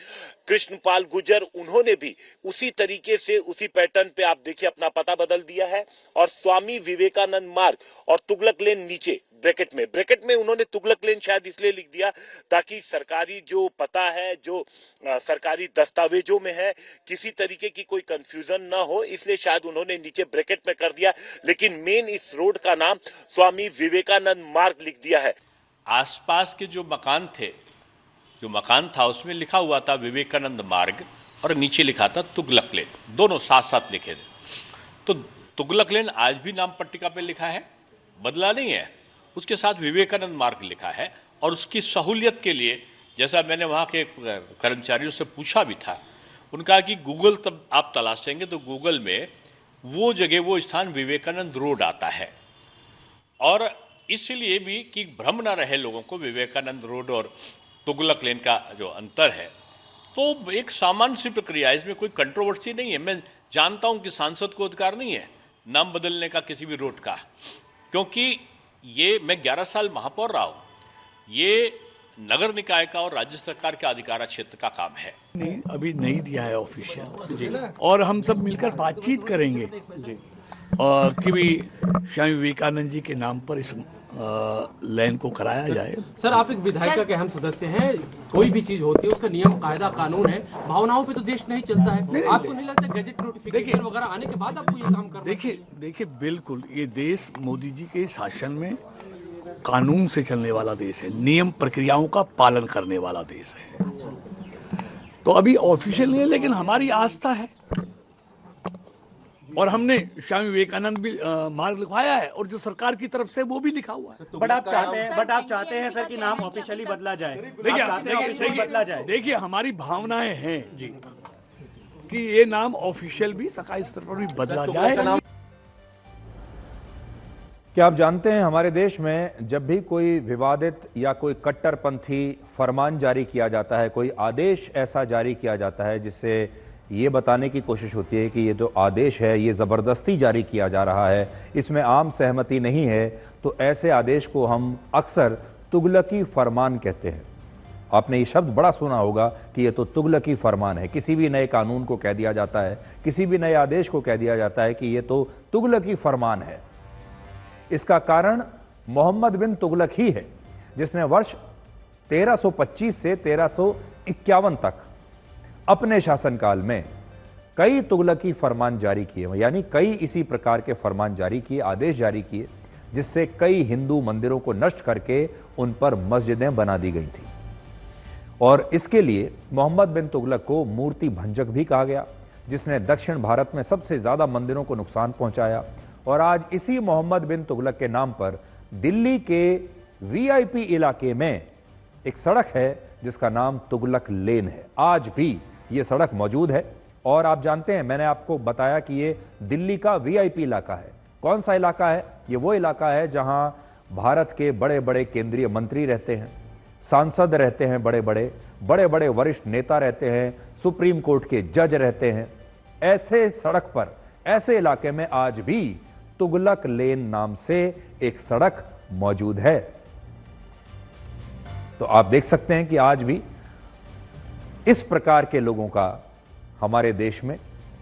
S13: कृष्णपाल गुर्जर, उन्होंने भी उसी तरीके से उसी पैटर्न पे आप देखिए अपना पता बदल दिया है और स्वामी विवेकानंद मार्ग और तुगलक लेन नीचे ब्रैकेट में उन्होंने तुगलक लेन शायद इसलिए लिख दिया ताकि सरकारी जो पता है, जो सरकारी दस्तावेजों में है, किसी तरीके की कोई कंफ्यूजन ना हो, इसलिए शायद उन्होंने नीचे ब्रैकेट में कर दिया। लेकिन मेन इस रोड का नाम स्वामी विवेकानंद मार्ग लिख दिया है।
S14: आसपास के जो मकान था उसमें लिखा हुआ था विवेकानंद मार्ग और नीचे लिखा था तुगलक लेन, दोनों साथ साथ लिखे थे। तो तुगलक लेन आज भी नाम पट्टिका पे लिखा है, बदला नहीं है। उसके साथ विवेकानंद मार्ग लिखा है और उसकी सहूलियत के लिए, जैसा मैंने वहाँ के कर्मचारियों से पूछा भी था, उनका कि गूगल तब आप तलाशेंगे तो गूगल में वो जगह, वो स्थान विवेकानंद रोड आता है। और इसलिए भी कि भ्रम ना रहे लोगों को विवेकानंद रोड और तुगलक लेन का जो अंतर है, तो एक सामान्य सी प्रक्रिया, इसमें कोई कंट्रोवर्सी नहीं है। मैं जानता हूं कि सांसद को अधिकार नहीं है नाम बदलने का किसी भी रोड का, क्योंकि ये मैं 11 साल महापौर रहा हूं। ये नगर निकाय का और राज्य सरकार के अधिकार क्षेत्र का काम है।
S15: नहीं, अभी नहीं दिया है ऑफिशियल, और हम सब मिलकर बातचीत करेंगे जी और कि भी स्वामी विवेकानंद जी के नाम पर इस लैंड को कराया जाए।
S16: सर, आप एक विधायिका के अहम सदस्य हैं, कोई भी चीज होती है उसका नियम, कायदा, कानून है, भावनाओं पे तो देश नहीं चलता है। आपको नहीं लगता गैजेट नोटिफिकेशन वगैरह आने के बाद आपको ये काम करना?
S15: देखिए बिल्कुल, ये देश मोदी जी के शासन में कानून से चलने वाला देश है, नियम प्रक्रियाओं का पालन करने वाला देश है। तो अभी ऑफिशियल नहीं है, लेकिन हमारी आस्था है और हमने स्वामी विवेकानंद भी मार्ग लिखवाया है और जो सरकार की तरफ से वो भी लिखा हुआ है।
S16: बट आप चाहते हैं सर कि नाम ऑफिशियली बदला जाए?
S15: देखिए हमारी भावनाएं हैं जी कि ये नाम ऑफिशियल भी सरकारी स्तर पर भी बदला जाए।
S1: क्या आप जानते हैं हमारे देश में जब भी कोई विवादित या कोई कट्टरपंथी फरमान जारी किया जाता है, कोई आदेश ऐसा जारी किया जाता है जिससे ये बताने की कोशिश होती है कि ये जो आदेश है ये ज़बरदस्ती जारी किया जा रहा है, इसमें आम सहमति नहीं है, तो ऐसे आदेश को हम अक्सर तुगलकी फरमान कहते हैं। आपने ये शब्द बड़ा सुना होगा कि ये तो तुगलकी फरमान है। किसी भी नए कानून को कह दिया जाता है, किसी भी नए आदेश को कह दिया जाता है कि ये तो तुगलकी फरमान है। इसका कारण मोहम्मद बिन तुगलक ही है, जिसने वर्ष 1325 से 1351 तक अपने शासनकाल में कई तुगलकी फरमान जारी किए, यानी कई इसी प्रकार के फरमान जारी किए, आदेश जारी किए, जिससे कई हिंदू मंदिरों को नष्ट करके उन पर मस्जिदें बना दी गई थी। और इसके लिए मोहम्मद बिन तुगलक को मूर्ति भंजक भी कहा गया, जिसने दक्षिण भारत में सबसे ज्यादा मंदिरों को नुकसान पहुंचाया। और आज इसी मोहम्मद बिन तुगलक के नाम पर दिल्ली के वीआईपी इलाके में एक सड़क है जिसका नाम तुगलक लेन है। आज भी ये सड़क मौजूद है। और आप जानते हैं, मैंने आपको बताया कि ये दिल्ली का वीआईपी इलाका है। कौन सा इलाका है? ये वो इलाका है जहां भारत के बड़े बड़े केंद्रीय मंत्री रहते हैं, सांसद रहते हैं, बड़े बड़े वरिष्ठ नेता रहते हैं, सुप्रीम कोर्ट के जज रहते हैं। ऐसे सड़क पर, ऐसे इलाके में आज भी तुगलक लेन नाम से एक सड़क मौजूद है। तो आप देख सकते हैं कि आज भी इस प्रकार के लोगों का हमारे देश में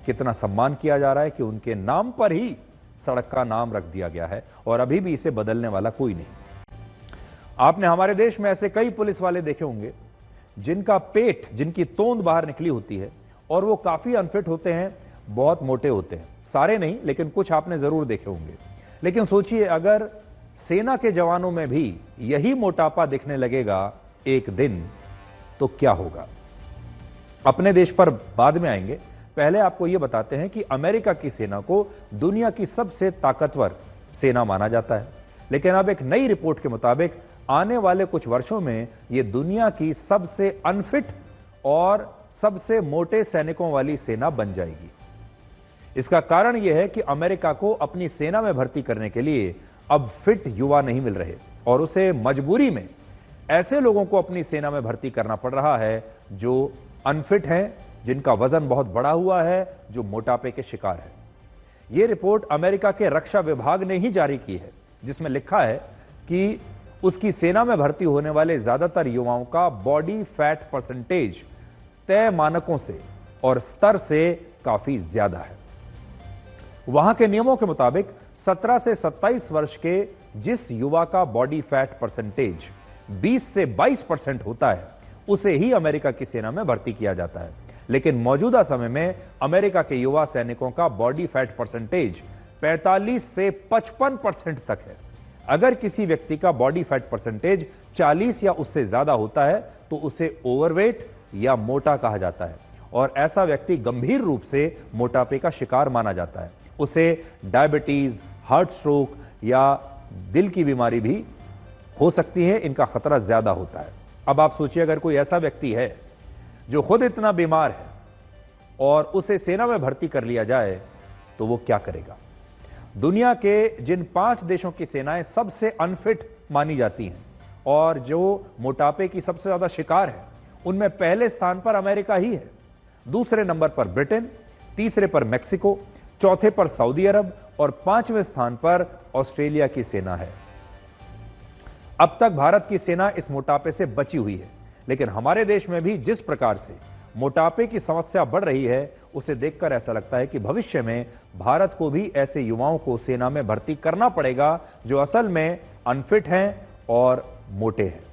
S1: कितना सम्मान किया जा रहा है कि उनके नाम पर ही सड़क का नाम रख दिया गया है और अभी भी इसे बदलने वाला कोई नहीं। आपने हमारे देश में ऐसे कई पुलिस वाले देखे होंगे जिनका पेट, जिनकी तोंद बाहर निकली होती है और वो काफी अनफिट होते हैं, बहुत मोटे होते हैं। सारे नहीं, लेकिन कुछ आपने जरूर देखे होंगे। लेकिन सोचिए, अगर सेना के जवानों में भी यही मोटापा दिखने लगेगा एक दिन, तो क्या होगा? अपने देश पर बाद में आएंगे। पहले आपको यह बताते हैं कि अमेरिका की सेना को दुनिया की सबसे ताकतवर सेना माना जाता है, लेकिन अब एक नई रिपोर्ट के मुताबिक आने वाले कुछ वर्षों में यह दुनिया की सबसे अनफिट और सबसे मोटे सैनिकों वाली सेना बन जाएगी। इसका कारण यह है कि अमेरिका को अपनी सेना में भर्ती करने के लिए अब फिट युवा नहीं मिल रहे और उसे मजबूरी में ऐसे लोगों को अपनी सेना में भर्ती करना पड़ रहा है जो अनफिट हैं, जिनका वजन बहुत बड़ा हुआ है, जो मोटापे के शिकार है। यह रिपोर्ट अमेरिका के रक्षा विभाग ने ही जारी की है, जिसमें लिखा है कि उसकी सेना में भर्ती होने वाले ज्यादातर युवाओं का बॉडी फैट परसेंटेज तय मानकों से और स्तर से काफी ज्यादा है। वहां के नियमों के मुताबिक 17 से 27 वर्ष के जिस युवा का बॉडी फैट परसेंटेज 20 से 22% होता है, उसे ही अमेरिका की सेना में भर्ती किया जाता है। लेकिन मौजूदा समय में अमेरिका के युवा सैनिकों का बॉडी फैट परसेंटेज 45 से 55% तक है। अगर किसी व्यक्ति का बॉडी फैट परसेंटेज 40 या उससे ज्यादा होता है तो उसे ओवरवेट या मोटा कहा जाता है और ऐसा व्यक्ति गंभीर रूप से मोटापे का शिकार माना जाता है। उसे डायबिटीज, हार्ट स्ट्रोक या दिल की बीमारी भी हो सकती है, इनका खतरा ज्यादा होता है। अब आप सोचिए, अगर कोई ऐसा व्यक्ति है जो खुद इतना बीमार है और उसे सेना में भर्ती कर लिया जाए तो वो क्या करेगा? दुनिया के जिन 5 देशों की सेनाएं सबसे अनफिट मानी जाती हैं और जो मोटापे की सबसे ज्यादा शिकार है, उनमें पहले स्थान पर अमेरिका ही है, दूसरे नंबर पर ब्रिटेन, तीसरे पर मेक्सिको, चौथे पर सऊदी अरब और 5वें स्थान पर ऑस्ट्रेलिया की सेना है। अब तक भारत की सेना इस मोटापे से बची हुई है, लेकिन हमारे देश में भी जिस प्रकार से मोटापे की समस्या बढ़ रही है, उसे देखकर ऐसा लगता है कि भविष्य में भारत को भी ऐसे युवाओं को सेना में भर्ती करना पड़ेगा जो असल में अनफिट हैं और मोटे हैं।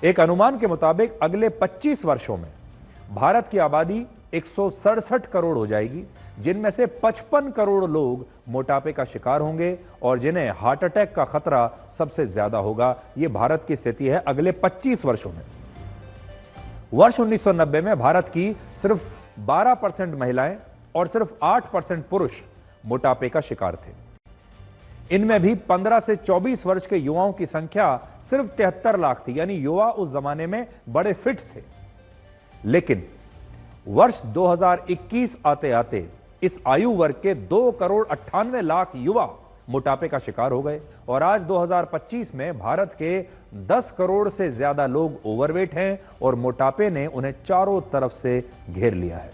S1: एक अनुमान के मुताबिक अगले 25 वर्षों में भारत की आबादी 167 करोड़ हो जाएगी, जिनमें से 55 करोड़ लोग मोटापे का शिकार होंगे और जिन्हें हार्ट अटैक का खतरा सबसे ज्यादा होगा। यह भारत की स्थिति है अगले 25 वर्षों में। वर्ष 1990 में भारत की सिर्फ 12% महिलाएं और सिर्फ 8% पुरुष मोटापे का शिकार थे। इनमें भी 15 से 24 वर्ष के युवाओं की संख्या सिर्फ 73 लाख थी, यानी युवा उस जमाने में बड़े फिट थे। लेकिन वर्ष 2021 आते आते इस आयु वर्ग के 2 करोड़ 98 लाख युवा मोटापे का शिकार हो गए और आज 2025 में भारत के 10 करोड़ से ज्यादा लोग ओवरवेट हैं और मोटापे ने उन्हें चारों तरफ से घेर लिया है।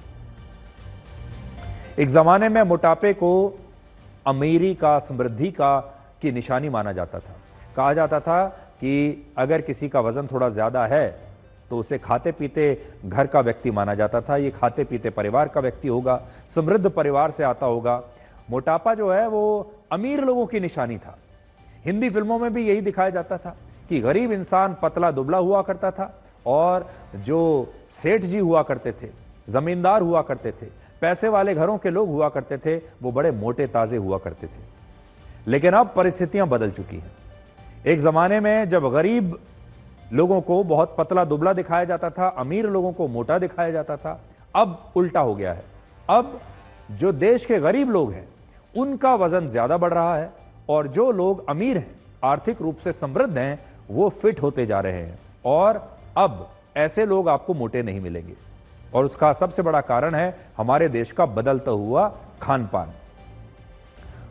S1: एक जमाने में मोटापे को अमीरी का, समृद्धि का की निशानी माना जाता था। कहा जाता था कि अगर किसी का वजन थोड़ा ज्यादा है तो उसे खाते पीते घर का व्यक्ति माना जाता था, ये खाते पीते परिवार का व्यक्ति होगा, समृद्ध परिवार से आता होगा। मोटापा जो है वो अमीर लोगों की निशानी था। हिंदी फिल्मों में भी यही दिखाया जाता था कि गरीब इंसान पतला दुबला हुआ करता था और जो सेठ जी हुआ करते थे, जमींदार हुआ करते थे, पैसे वाले घरों के लोग हुआ करते थे, वो बड़े मोटे ताजे हुआ करते थे। लेकिन अब परिस्थितियां बदल चुकी हैं। एक जमाने में जब गरीब लोगों को बहुत पतला दुबला दिखाया जाता था, अमीर लोगों को मोटा दिखाया जाता था, अब उल्टा हो गया है। अब जो देश के गरीब लोग हैं उनका वजन ज्यादा बढ़ रहा है और जो लोग अमीर हैं, आर्थिक रूप से समृद्ध हैं, वो फिट होते जा रहे हैं और अब ऐसे लोग आपको मोटे नहीं मिलेंगे। और उसका सबसे बड़ा कारण है हमारे देश का बदलता हुआ खान पान।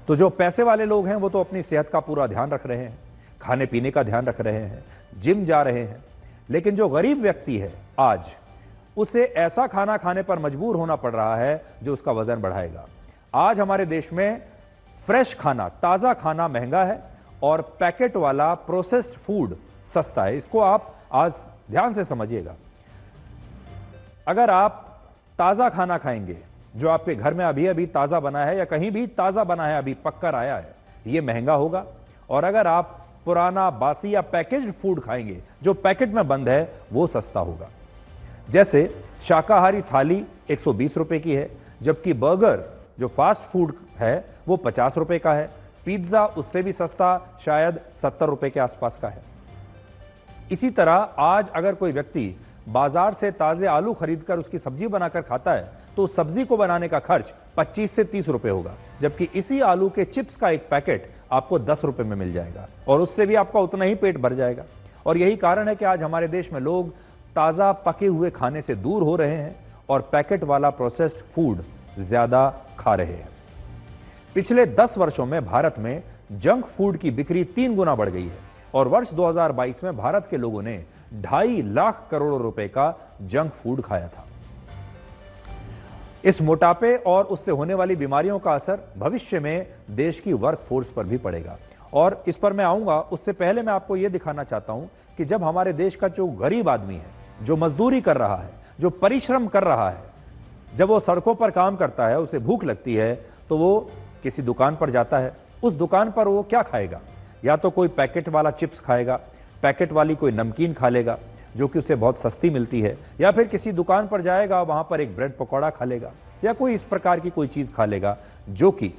S1: तो जो पैसे वाले लोग हैं वो तो अपनी सेहत का पूरा ध्यान रख रहे हैं, खाने पीने का ध्यान रख रहे हैं, जिम जा रहे हैं, लेकिन जो गरीब व्यक्ति है आज उसे ऐसा खाना खाने पर मजबूर होना पड़ रहा है जो उसका वजन बढ़ाएगा। आज हमारे देश में फ्रेश खाना, ताजा खाना महंगा है और पैकेट वाला प्रोसेस्ड फूड सस्ता है। इसको आप आज ध्यान से समझिएगा। अगर आप ताजा खाना खाएंगे जो आपके घर में अभी अभी ताजा बना है या कहीं भी ताजा बना है, अभी पककर आया है, ये महंगा होगा। और अगर आप पुराना बासी या पैकेज्ड फूड खाएंगे जो पैकेट में बंद है, वो सस्ता होगा। जैसे शाकाहारी थाली 120 रुपए की है, जबकि बर्गर जो फास्ट फूड है वो 50 रुपए का है। पिज्जा उससे भी सस्ता, शायद 70 रुपए के आसपास का है। इसी तरह आज अगर कोई व्यक्ति बाजार से ताजे आलू खरीदकर उसकी सब्जी बनाकर खाता है तो उस सब्जी को बनाने का खर्च 25 से 30 रुपए होगा, जबकि इसी आलू के चिप्स का एक पैकेट आपको 10 रुपए में मिल जाएगा और उससे भी आपका उतना ही पेट भर जाएगा। और यही कारण है कि आज हमारे देश में लोग ताजा पके हुए खाने से दूर हो रहे हैं और पैकेट वाला प्रोसेस्ड फूड ज्यादा खा रहे हैं। पिछले 10 वर्षों में भारत में जंक फूड की बिक्री 3 गुना बढ़ गई है और वर्ष 2022 में भारत के लोगों ने 2.5 लाख करोड़ रुपए का जंक फूड खाया था। इस मोटापे और उससे होने वाली बीमारियों का असर भविष्य में देश की वर्कफोर्स पर भी पड़ेगा और इस पर मैं आऊंगा। उससे पहले मैं आपको यह दिखाना चाहता हूं कि जब हमारे देश का जो गरीब आदमी है, जो मजदूरी कर रहा है, जो परिश्रम कर रहा है, जब वो सड़कों पर काम करता है, उसे भूख लगती है तो वो किसी दुकान पर जाता है। उस दुकान पर वो क्या खाएगा? या तो कोई पैकेट वाला चिप्स खाएगा, पैकेट वाली कोई नमकीन खा लेगा जो कि उसे बहुत सस्ती मिलती है, या फिर किसी दुकान पर जाएगा, वहां पर एक ब्रेड पकौड़ा खा लेगा या कोई इस प्रकार की कोई चीज खा लेगा जो कि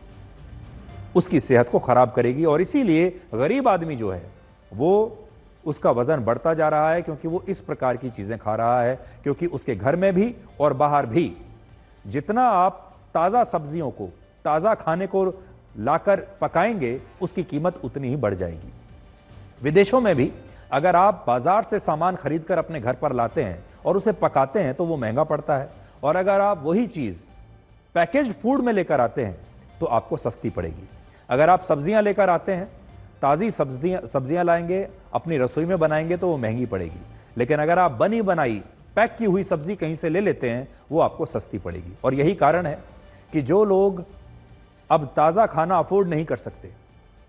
S1: उसकी सेहत को खराब करेगी। और इसीलिए गरीब आदमी जो है वो उसका वजन बढ़ता जा रहा है क्योंकि वो इस प्रकार की चीजें खा रहा है, क्योंकि उसके घर में भी और बाहर भी जितना आप ताजा सब्जियों को, ताजा खाने को लाकर पकाएंगे उसकी कीमत उतनी ही बढ़ जाएगी। विदेशों में भी अगर आप बाजार से सामान खरीदकर अपने घर पर लाते हैं और उसे पकाते हैं तो वो महंगा पड़ता है, और अगर आप वही चीज पैकेज्ड फूड में लेकर आते हैं तो आपको सस्ती पड़ेगी। अगर आप सब्जियां लेकर आते हैं, ताजी सब्जियां लाएंगे, अपनी रसोई में बनाएंगे तो वो महंगी पड़ेगी, लेकिन अगर आप बनी बनाई पैक की हुई सब्जी कहीं से ले लेते हैं वो आपको सस्ती पड़ेगी। और यही कारण है कि जो लोग अब ताजा खाना अफोर्ड नहीं कर सकते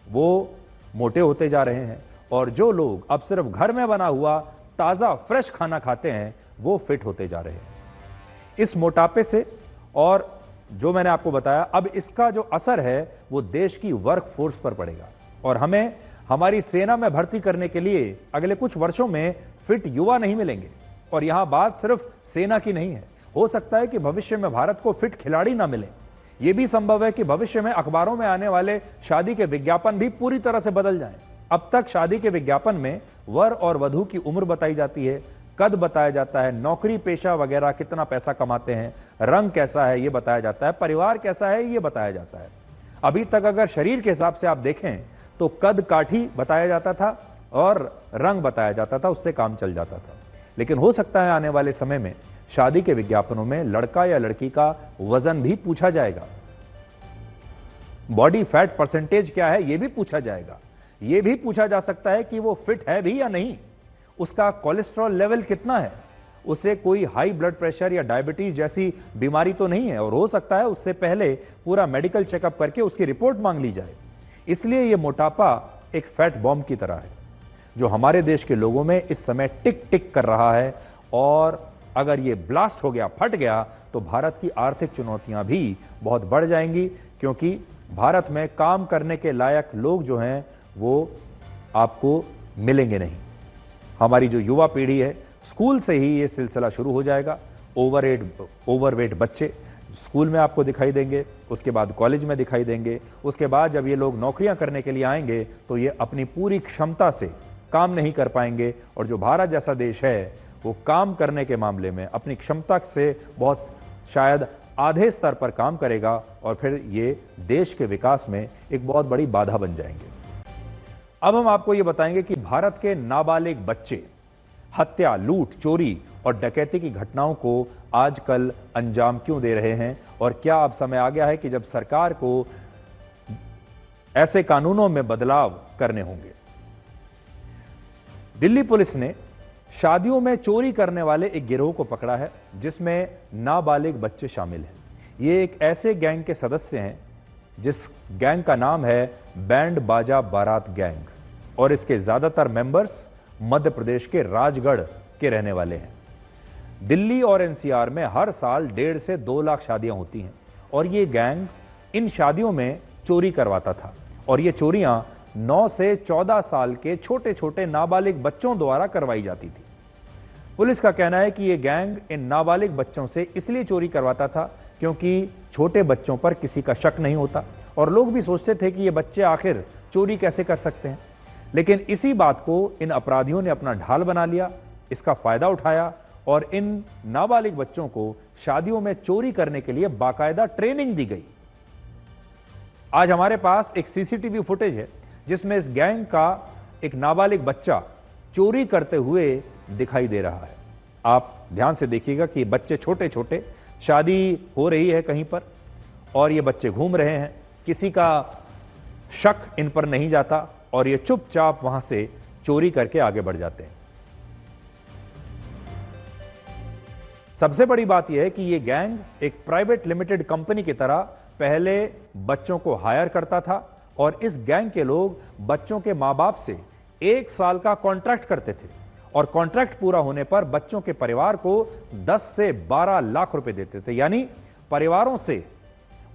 S1: वो मोटे होते जा रहे हैं, और जो लोग अब सिर्फ घर में बना हुआ ताजा फ्रेश खाना खाते हैं वो फिट होते जा रहे हैं। इस मोटापे से, और जो मैंने आपको बताया, अब इसका जो असर है वो देश की वर्कफोर्स पर पड़ेगा और हमें हमारी सेना में भर्ती करने के लिए अगले कुछ वर्षों में फिट युवा नहीं मिलेंगे। और यहां बात सिर्फ सेना की नहीं है, हो सकता है कि भविष्य में भारत को फिट खिलाड़ी ना मिले। यह भी संभव है कि भविष्य में अखबारों में आने वाले शादी के विज्ञापन भी पूरी तरह से बदल जाएं। अब तक शादी के विज्ञापन में वर और वधू की उम्र बताई जाती है, कद बताया जाता है, नौकरी पेशा वगैरह, कितना पैसा कमाते हैं, रंग कैसा है ये बताया जाता है, परिवार कैसा है ये बताया जाता है। अभी तक अगर शरीर के हिसाब से आप देखें तो कद काठी बताया जाता था और रंग बताया जाता था, उससे काम चल जाता था। लेकिन हो सकता है आने वाले समय में शादी के विज्ञापनों में लड़का या लड़की का वजन भी पूछा जाएगा, बॉडी फैट परसेंटेज क्या है ये भी पूछा जाएगा, ये भी पूछा जा सकता है कि वो फिट है भी या नहीं, उसका कोलेस्ट्रॉल लेवल कितना है, उसे कोई हाई ब्लड प्रेशर या डायबिटीज जैसी बीमारी तो नहीं है, और हो सकता है उससे पहले पूरा मेडिकल चेकअप करके उसकी रिपोर्ट मांग ली जाए। इसलिए ये मोटापा एक फैट बॉम्ब की तरह है जो हमारे देश के लोगों में इस समय टिक टिक कर रहा है, और अगर ये ब्लास्ट हो गया, फट गया, तो भारत की आर्थिक चुनौतियां भी बहुत बढ़ जाएंगी, क्योंकि भारत में काम करने के लायक लोग जो हैं वो आपको मिलेंगे नहीं। हमारी जो युवा पीढ़ी है, स्कूल से ही ये सिलसिला शुरू हो जाएगा। ओवरवेट बच्चे स्कूल में आपको दिखाई देंगे, उसके बाद कॉलेज में दिखाई देंगे, उसके बाद जब ये लोग नौकरियां करने के लिए आएंगे तो ये अपनी पूरी क्षमता से काम नहीं कर पाएंगे। और जो भारत जैसा देश है वो काम करने के मामले में अपनी क्षमता से बहुत शायद आधे स्तर पर काम करेगा और फिर ये देश के विकास में एक बहुत बड़ी बाधा बन जाएंगे। अब हम आपको ये बताएंगे कि भारत के नाबालिग बच्चे हत्या, लूट, चोरी और डकैती की घटनाओं को आजकल अंजाम क्यों दे रहे हैं और क्या अब समय आ गया है कि जब सरकार को ऐसे कानूनों में बदलाव करने होंगे। दिल्ली पुलिस ने शादियों में चोरी करने वाले एक गिरोह को पकड़ा है जिसमें नाबालिग बच्चे शामिल हैं। ये एक ऐसे गैंग के सदस्य हैं जिस गैंग का नाम है बैंड बाजा बारात गैंग और इसके ज्यादातर मेंबर्स मध्य प्रदेश के राजगढ़ के रहने वाले हैं। दिल्ली और एनसीआर में हर साल 1.5 से 2 लाख शादियां होती हैं और ये गैंग इन शादियों में चोरी करवाता था और ये चोरियां 9 से 14 साल के छोटे छोटे नाबालिग बच्चों द्वारा करवाई जाती थी। पुलिस का कहना है कि ये गैंग इन नाबालिग बच्चों से इसलिए चोरी करवाता था क्योंकि छोटे बच्चों पर किसी का शक नहीं होता और लोग भी सोचते थे कि ये बच्चे आखिर चोरी कैसे कर सकते हैं। लेकिन इसी बात को इन अपराधियों ने अपना ढाल बना लिया, इसका फायदा उठाया और इन नाबालिग बच्चों को शादियों में चोरी करने के लिए बाकायदा ट्रेनिंग दी गई। आज हमारे पास एक सीसीटीवी फुटेज है जिसमें इस गैंग का एक नाबालिग बच्चा चोरी करते हुए दिखाई दे रहा है। आप ध्यान से देखिएगा कि बच्चे छोटे छोटे, शादी हो रही है कहीं पर और ये बच्चे घूम रहे हैं, किसी का शक इन पर नहीं जाता और ये चुपचाप वहां से चोरी करके आगे बढ़ जाते हैं। सबसे बड़ी बात यह है कि यह गैंग एक प्राइवेट लिमिटेड कंपनी की तरह पहले बच्चों को हायर करता था और इस गैंग के लोग बच्चों के मां बाप से 1 साल का कॉन्ट्रैक्ट करते थे और कॉन्ट्रैक्ट पूरा होने पर बच्चों के परिवार को 10 से 12 लाख रुपए देते थे। यानी परिवारों से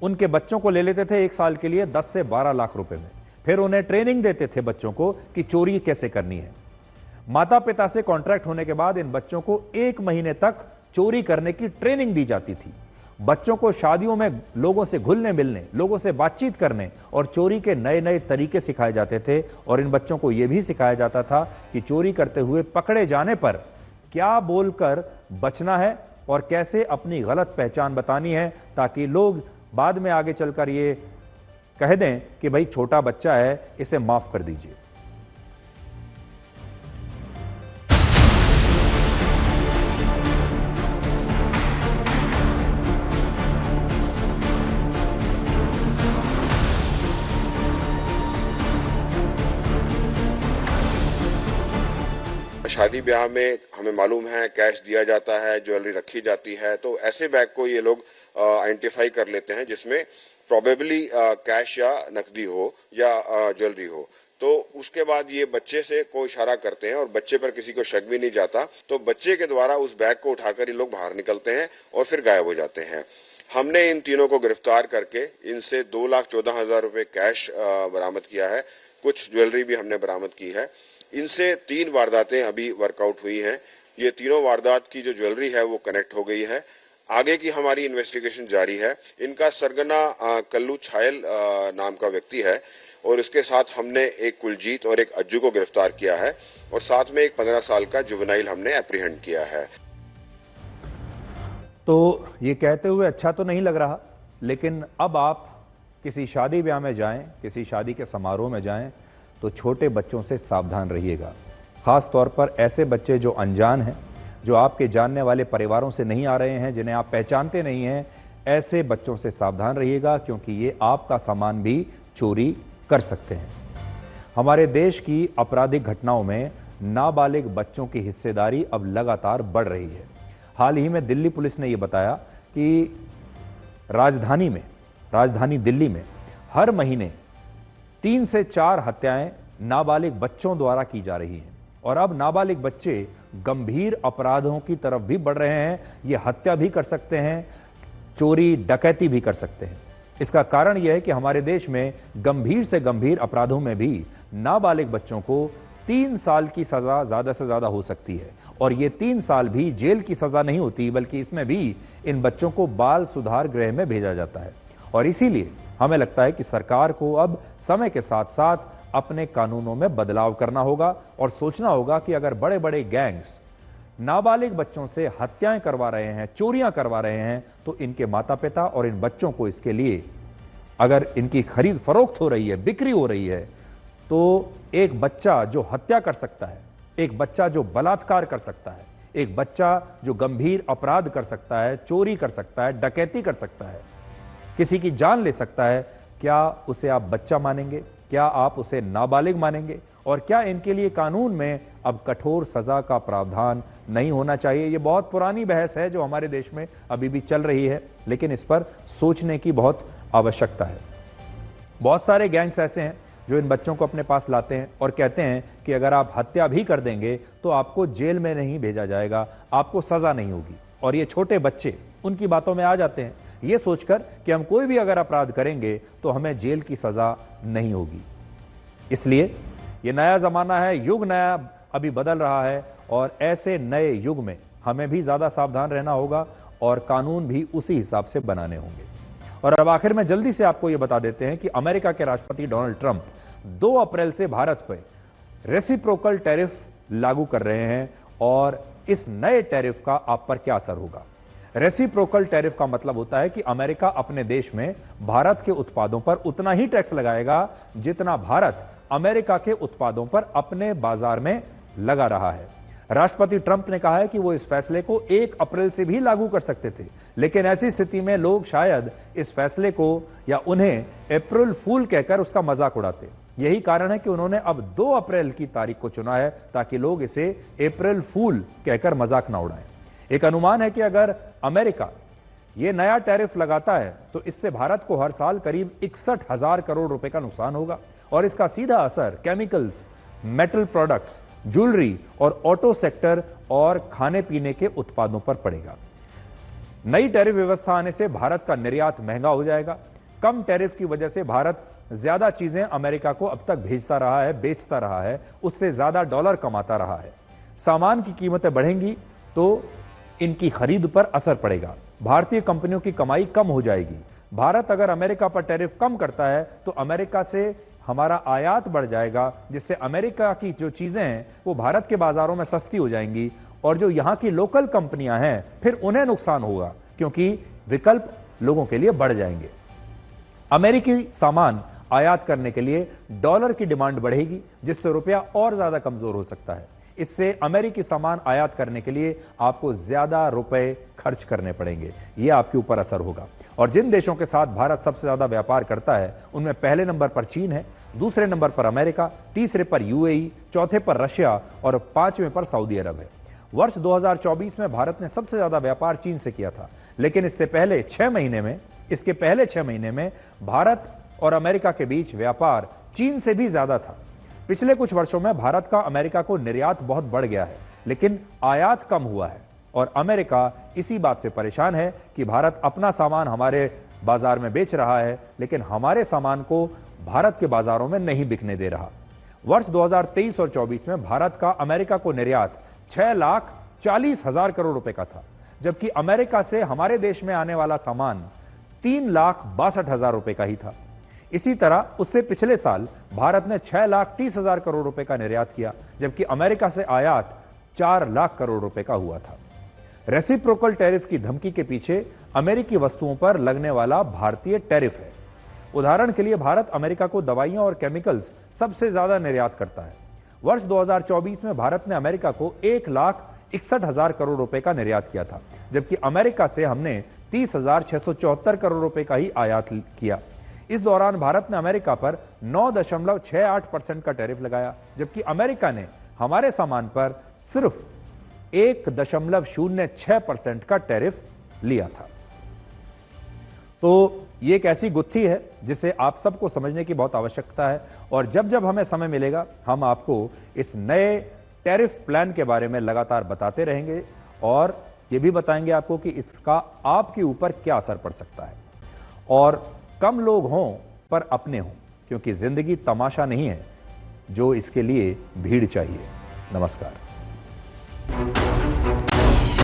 S1: उनके बच्चों को ले लेते थे 1 साल के लिए 10 से 12 लाख रुपए में, फिर उन्हें ट्रेनिंग देते थे बच्चों को कि चोरी कैसे करनी है। माता पिता से कॉन्ट्रैक्ट होने के बाद इन बच्चों को 1 महीने तक चोरी करने की ट्रेनिंग दी जाती थी। बच्चों को शादियों में लोगों से घुलने मिलने, लोगों से बातचीत करने और चोरी के नए नए तरीके सिखाए जाते थे और इन बच्चों को यह भी सिखाया जाता था कि चोरी करते हुए पकड़े जाने पर क्या बोलकर बचना है और कैसे अपनी गलत पहचान बतानी है ताकि लोग बाद में आगे चलकर ये कह दें कि भाई छोटा बच्चा है, इसे माफ कर दीजिए।
S17: शादी ब्याह में हमें मालूम है कैश दिया जाता है, ज्वेलरी रखी जाती है, तो ऐसे बैग को ये लोग आइडेंटिफाई कर लेते हैं जिसमें प्रोबेबली कैश या नकदी हो या ज्वेलरी हो। तो उसके बाद ये बच्चे से को इशारा करते हैं और बच्चे पर किसी को शक भी नहीं जाता, तो बच्चे के द्वारा उस बैग को उठाकर ये लोग बाहर निकलते हैं और फिर गायब हो जाते हैं। हमने इन तीनों को गिरफ्तार करके इनसे 2,14,000 रुपए कैश बरामद किया है, कुछ ज्वेलरी भी हमने बरामद की है। इनसे 3 वारदातें अभी वर्कआउट हुई हैं। ये तीनों वारदात की जो ज्वेलरी है वो कनेक्ट हो गई है। आगे की हमारी इन्वेस्टिगेशन जारी है। इनका सरगना कल्लू छायल नाम का व्यक्ति है और इसके साथ हमने एक कुलजीत और एक अज्जू को गिरफ्तार किया है और साथ में एक 15 साल का जुवेनाइल हमने एप्रीहेंड किया है।
S1: तो ये कहते हुए अच्छा तो नहीं लग रहा, लेकिन अब आप किसी शादी ब्याह में जाएं, किसी शादी के समारोह में जाएं तो छोटे बच्चों से सावधान रहिएगा। ख़ास तौर पर ऐसे बच्चे जो अनजान हैं, जो आपके जानने वाले परिवारों से नहीं आ रहे हैं, जिन्हें आप पहचानते नहीं हैं, ऐसे बच्चों से सावधान रहिएगा क्योंकि ये आपका सामान भी चोरी कर सकते हैं। हमारे देश की आपराधिक घटनाओं में नाबालिग बच्चों की हिस्सेदारी अब लगातार बढ़ रही है। हाल ही में दिल्ली पुलिस ने यह बताया कि राजधानी दिल्ली में हर महीने 3 से 4 हत्याएं नाबालिग बच्चों द्वारा की जा रही हैं और अब नाबालिग बच्चे गंभीर अपराधों की तरफ भी बढ़ रहे हैं। ये हत्या भी कर सकते हैं, चोरी डकैती भी कर सकते हैं। इसका कारण यह है कि हमारे देश में गंभीर से गंभीर अपराधों में भी नाबालिग बच्चों को 3 साल की सजा ज्यादा से ज्यादा हो सकती है। और ये 3 साल भी जेल की सजा नहीं होती, बल्कि इसमें भी इन बच्चों को बाल सुधार गृह में भेजा जाता है। और इसीलिए हमें लगता है कि सरकार को अब समय के साथ साथ अपने कानूनों में बदलाव करना होगा और सोचना होगा कि अगर बड़े बड़े गैंग्स नाबालिग बच्चों से हत्याएं करवा रहे हैं, चोरियां करवा रहे हैं, तो इनके माता पिता और इन बच्चों को इसके लिए अगर इनकी खरीद फरोख्त हो रही है, बिक्री हो रही है, तो एक बच्चा जो हत्या कर सकता है, एक बच्चा जो बलात्कार कर सकता है, एक बच्चा जो गंभीर अपराध कर सकता है, चोरी कर सकता है, डकैती कर सकता है, किसी की जान ले सकता है, क्या उसे आप बच्चा मानेंगे? क्या आप उसे नाबालिग मानेंगे? और क्या इनके लिए कानून में अब कठोर सजा का प्रावधान नहीं होना चाहिए? ये बहुत पुरानी बहस है जो हमारे देश में अभी भी चल रही है, लेकिन इस पर सोचने की बहुत आवश्यकता है। बहुत सारे गैंग्स ऐसे हैं जो इन बच्चों को अपने पास लाते हैं और कहते हैं कि अगर आप हत्या भी कर देंगे तो आपको जेल में नहीं भेजा जाएगा, आपको सजा नहीं होगी। और ये छोटे बच्चे उनकी बातों में आ जाते हैं, ये सोचकर कि हम कोई भी अगर अपराध करेंगे तो हमें जेल की सजा नहीं होगी। इसलिए ये नया जमाना है, युग नया अभी बदल रहा है, और ऐसे नए युग में हमें भी ज्यादा सावधान रहना होगा और कानून भी उसी हिसाब से बनाने होंगे। और अब आखिर में जल्दी से आपको यह बता देते हैं कि अमेरिका के राष्ट्रपति डोनाल्ड ट्रंप 2 अप्रैल से भारत पर रेसिप्रोकल टैरिफ लागू कर रहे हैं, और इस नए टैरिफ का आप पर क्या असर होगा। रेसिप्रोकल टैरिफ का मतलब होता है कि अमेरिका अपने देश में भारत के उत्पादों पर उतना ही टैक्स लगाएगा जितना भारत अमेरिका के उत्पादों पर अपने बाजार में लगा रहा है। राष्ट्रपति ट्रंप ने कहा है कि वो इस फैसले को 1 अप्रैल से भी लागू कर सकते थे, लेकिन ऐसी स्थिति में लोग शायद इस फैसले को या उन्हें अप्रैल फूल कहकर उसका मजाक उड़ाते। यही कारण है कि उन्होंने अब 2 अप्रैल की तारीख को चुना है ताकि लोग इसे अप्रैल फूल कहकर मजाक ना उड़ाएं। एक अनुमान है कि अगर अमेरिका ये नया टैरिफ लगाता है तो इससे भारत को हर साल करीब 61,000 करोड़ रुपए का नुकसान होगा, और इसका सीधा असर केमिकल्स, मेटल प्रोडक्ट्स, ज्वेलरी और ऑटो सेक्टर और खाने पीने के उत्पादों पर पड़ेगा। नई टैरिफ व्यवस्था आने से भारत का निर्यात महंगा हो जाएगा। कम टैरिफ की वजह से भारत ज्यादा चीजें अमेरिका को अब तक भेजता रहा है, बेचता रहा है, उससे ज्यादा डॉलर कमाता रहा है। सामान की कीमतें बढ़ेंगी तो इनकी खरीद पर असर पड़ेगा, भारतीय कंपनियों की कमाई कम हो जाएगी। भारत अगर अमेरिका पर टैरिफ कम करता है तो अमेरिका से हमारा आयात बढ़ जाएगा, जिससे अमेरिका की जो चीजें हैं वो भारत के बाजारों में सस्ती हो जाएंगी, और जो यहां की लोकल कंपनियां हैं फिर उन्हें नुकसान होगा, क्योंकि विकल्प लोगों के लिए बढ़ जाएंगे। अमेरिकी सामान आयात करने के लिए डॉलर की डिमांड बढ़ेगी, जिससे रुपया और ज्यादा कमजोर हो सकता है। इससे अमेरिकी सामान आयात करने के लिए आपको ज्यादा रुपए खर्च करने पड़ेंगे, यह आपके ऊपर असर होगा। और जिन देशों के साथ भारत सबसे ज्यादा व्यापार करता है उनमें पहले नंबर पर चीन है, दूसरे नंबर पर अमेरिका, तीसरे पर यूएई, चौथे पर रशिया और 5वें पर सऊदी अरब है। वर्ष 2024 में भारत ने सबसे ज्यादा व्यापार चीन से किया था, लेकिन इसके पहले 6 महीने में भारत और अमेरिका के बीच व्यापार चीन से भी ज्यादा था। पिछले कुछ वर्षों में भारत का अमेरिका को निर्यात बहुत बढ़ गया है, लेकिन आयात कम हुआ है, और अमेरिका इसी बात से परेशान है कि भारत अपना सामान हमारे बाजार में बेच रहा है, लेकिन हमारे सामान को भारत के बाजारों में नहीं बिकने दे रहा। वर्ष 2023 और 24 में भारत का अमेरिका को निर्यात 6,40,000 करोड़ रुपए का था, जबकि अमेरिका से हमारे देश में आने वाला सामान 3,62,000 रुपए का ही था। इसी तरह उससे पिछले साल भारत ने 6,30,000 करोड़ रुपए का निर्यात किया, जबकि अमेरिका से आयात 4 लाख करोड़ रुपए का हुआ था। रेसिप्रोकल टैरिफ की धमकी के पीछे अमेरिकी वस्तुओं पर लगने वाला भारतीय टैरिफ है। उदाहरण के लिए भारत अमेरिका को दवाइयां और केमिकल्स सबसे ज्यादा निर्यात करता है। वर्ष 2024 में भारत ने अमेरिका को 1,61,000 करोड़ रुपए का निर्यात किया था, जबकि अमेरिका से हमने 30,674 करोड़ रुपए का ही आयात किया। इस दौरान भारत ने अमेरिका पर 9.68% का टैरिफ लगाया, जबकि अमेरिका ने हमारे सामान पर सिर्फ 1.06% का टैरिफ लिया था। तो ये एक ऐसी गुत्थी है जिसे आप सबको समझने की बहुत आवश्यकता है, और जब जब हमें समय मिलेगा हम आपको इस नए टैरिफ प्लान के बारे में लगातार बताते रहेंगे, और ये भी बताएंगे आपको कि इसका आपके ऊपर क्या असर पड़ सकता है। और कम लोग हों पर अपने हों, क्योंकि जिंदगी तमाशा नहीं है। जो इसके लिए भीड़ चाहिए। नमस्कार।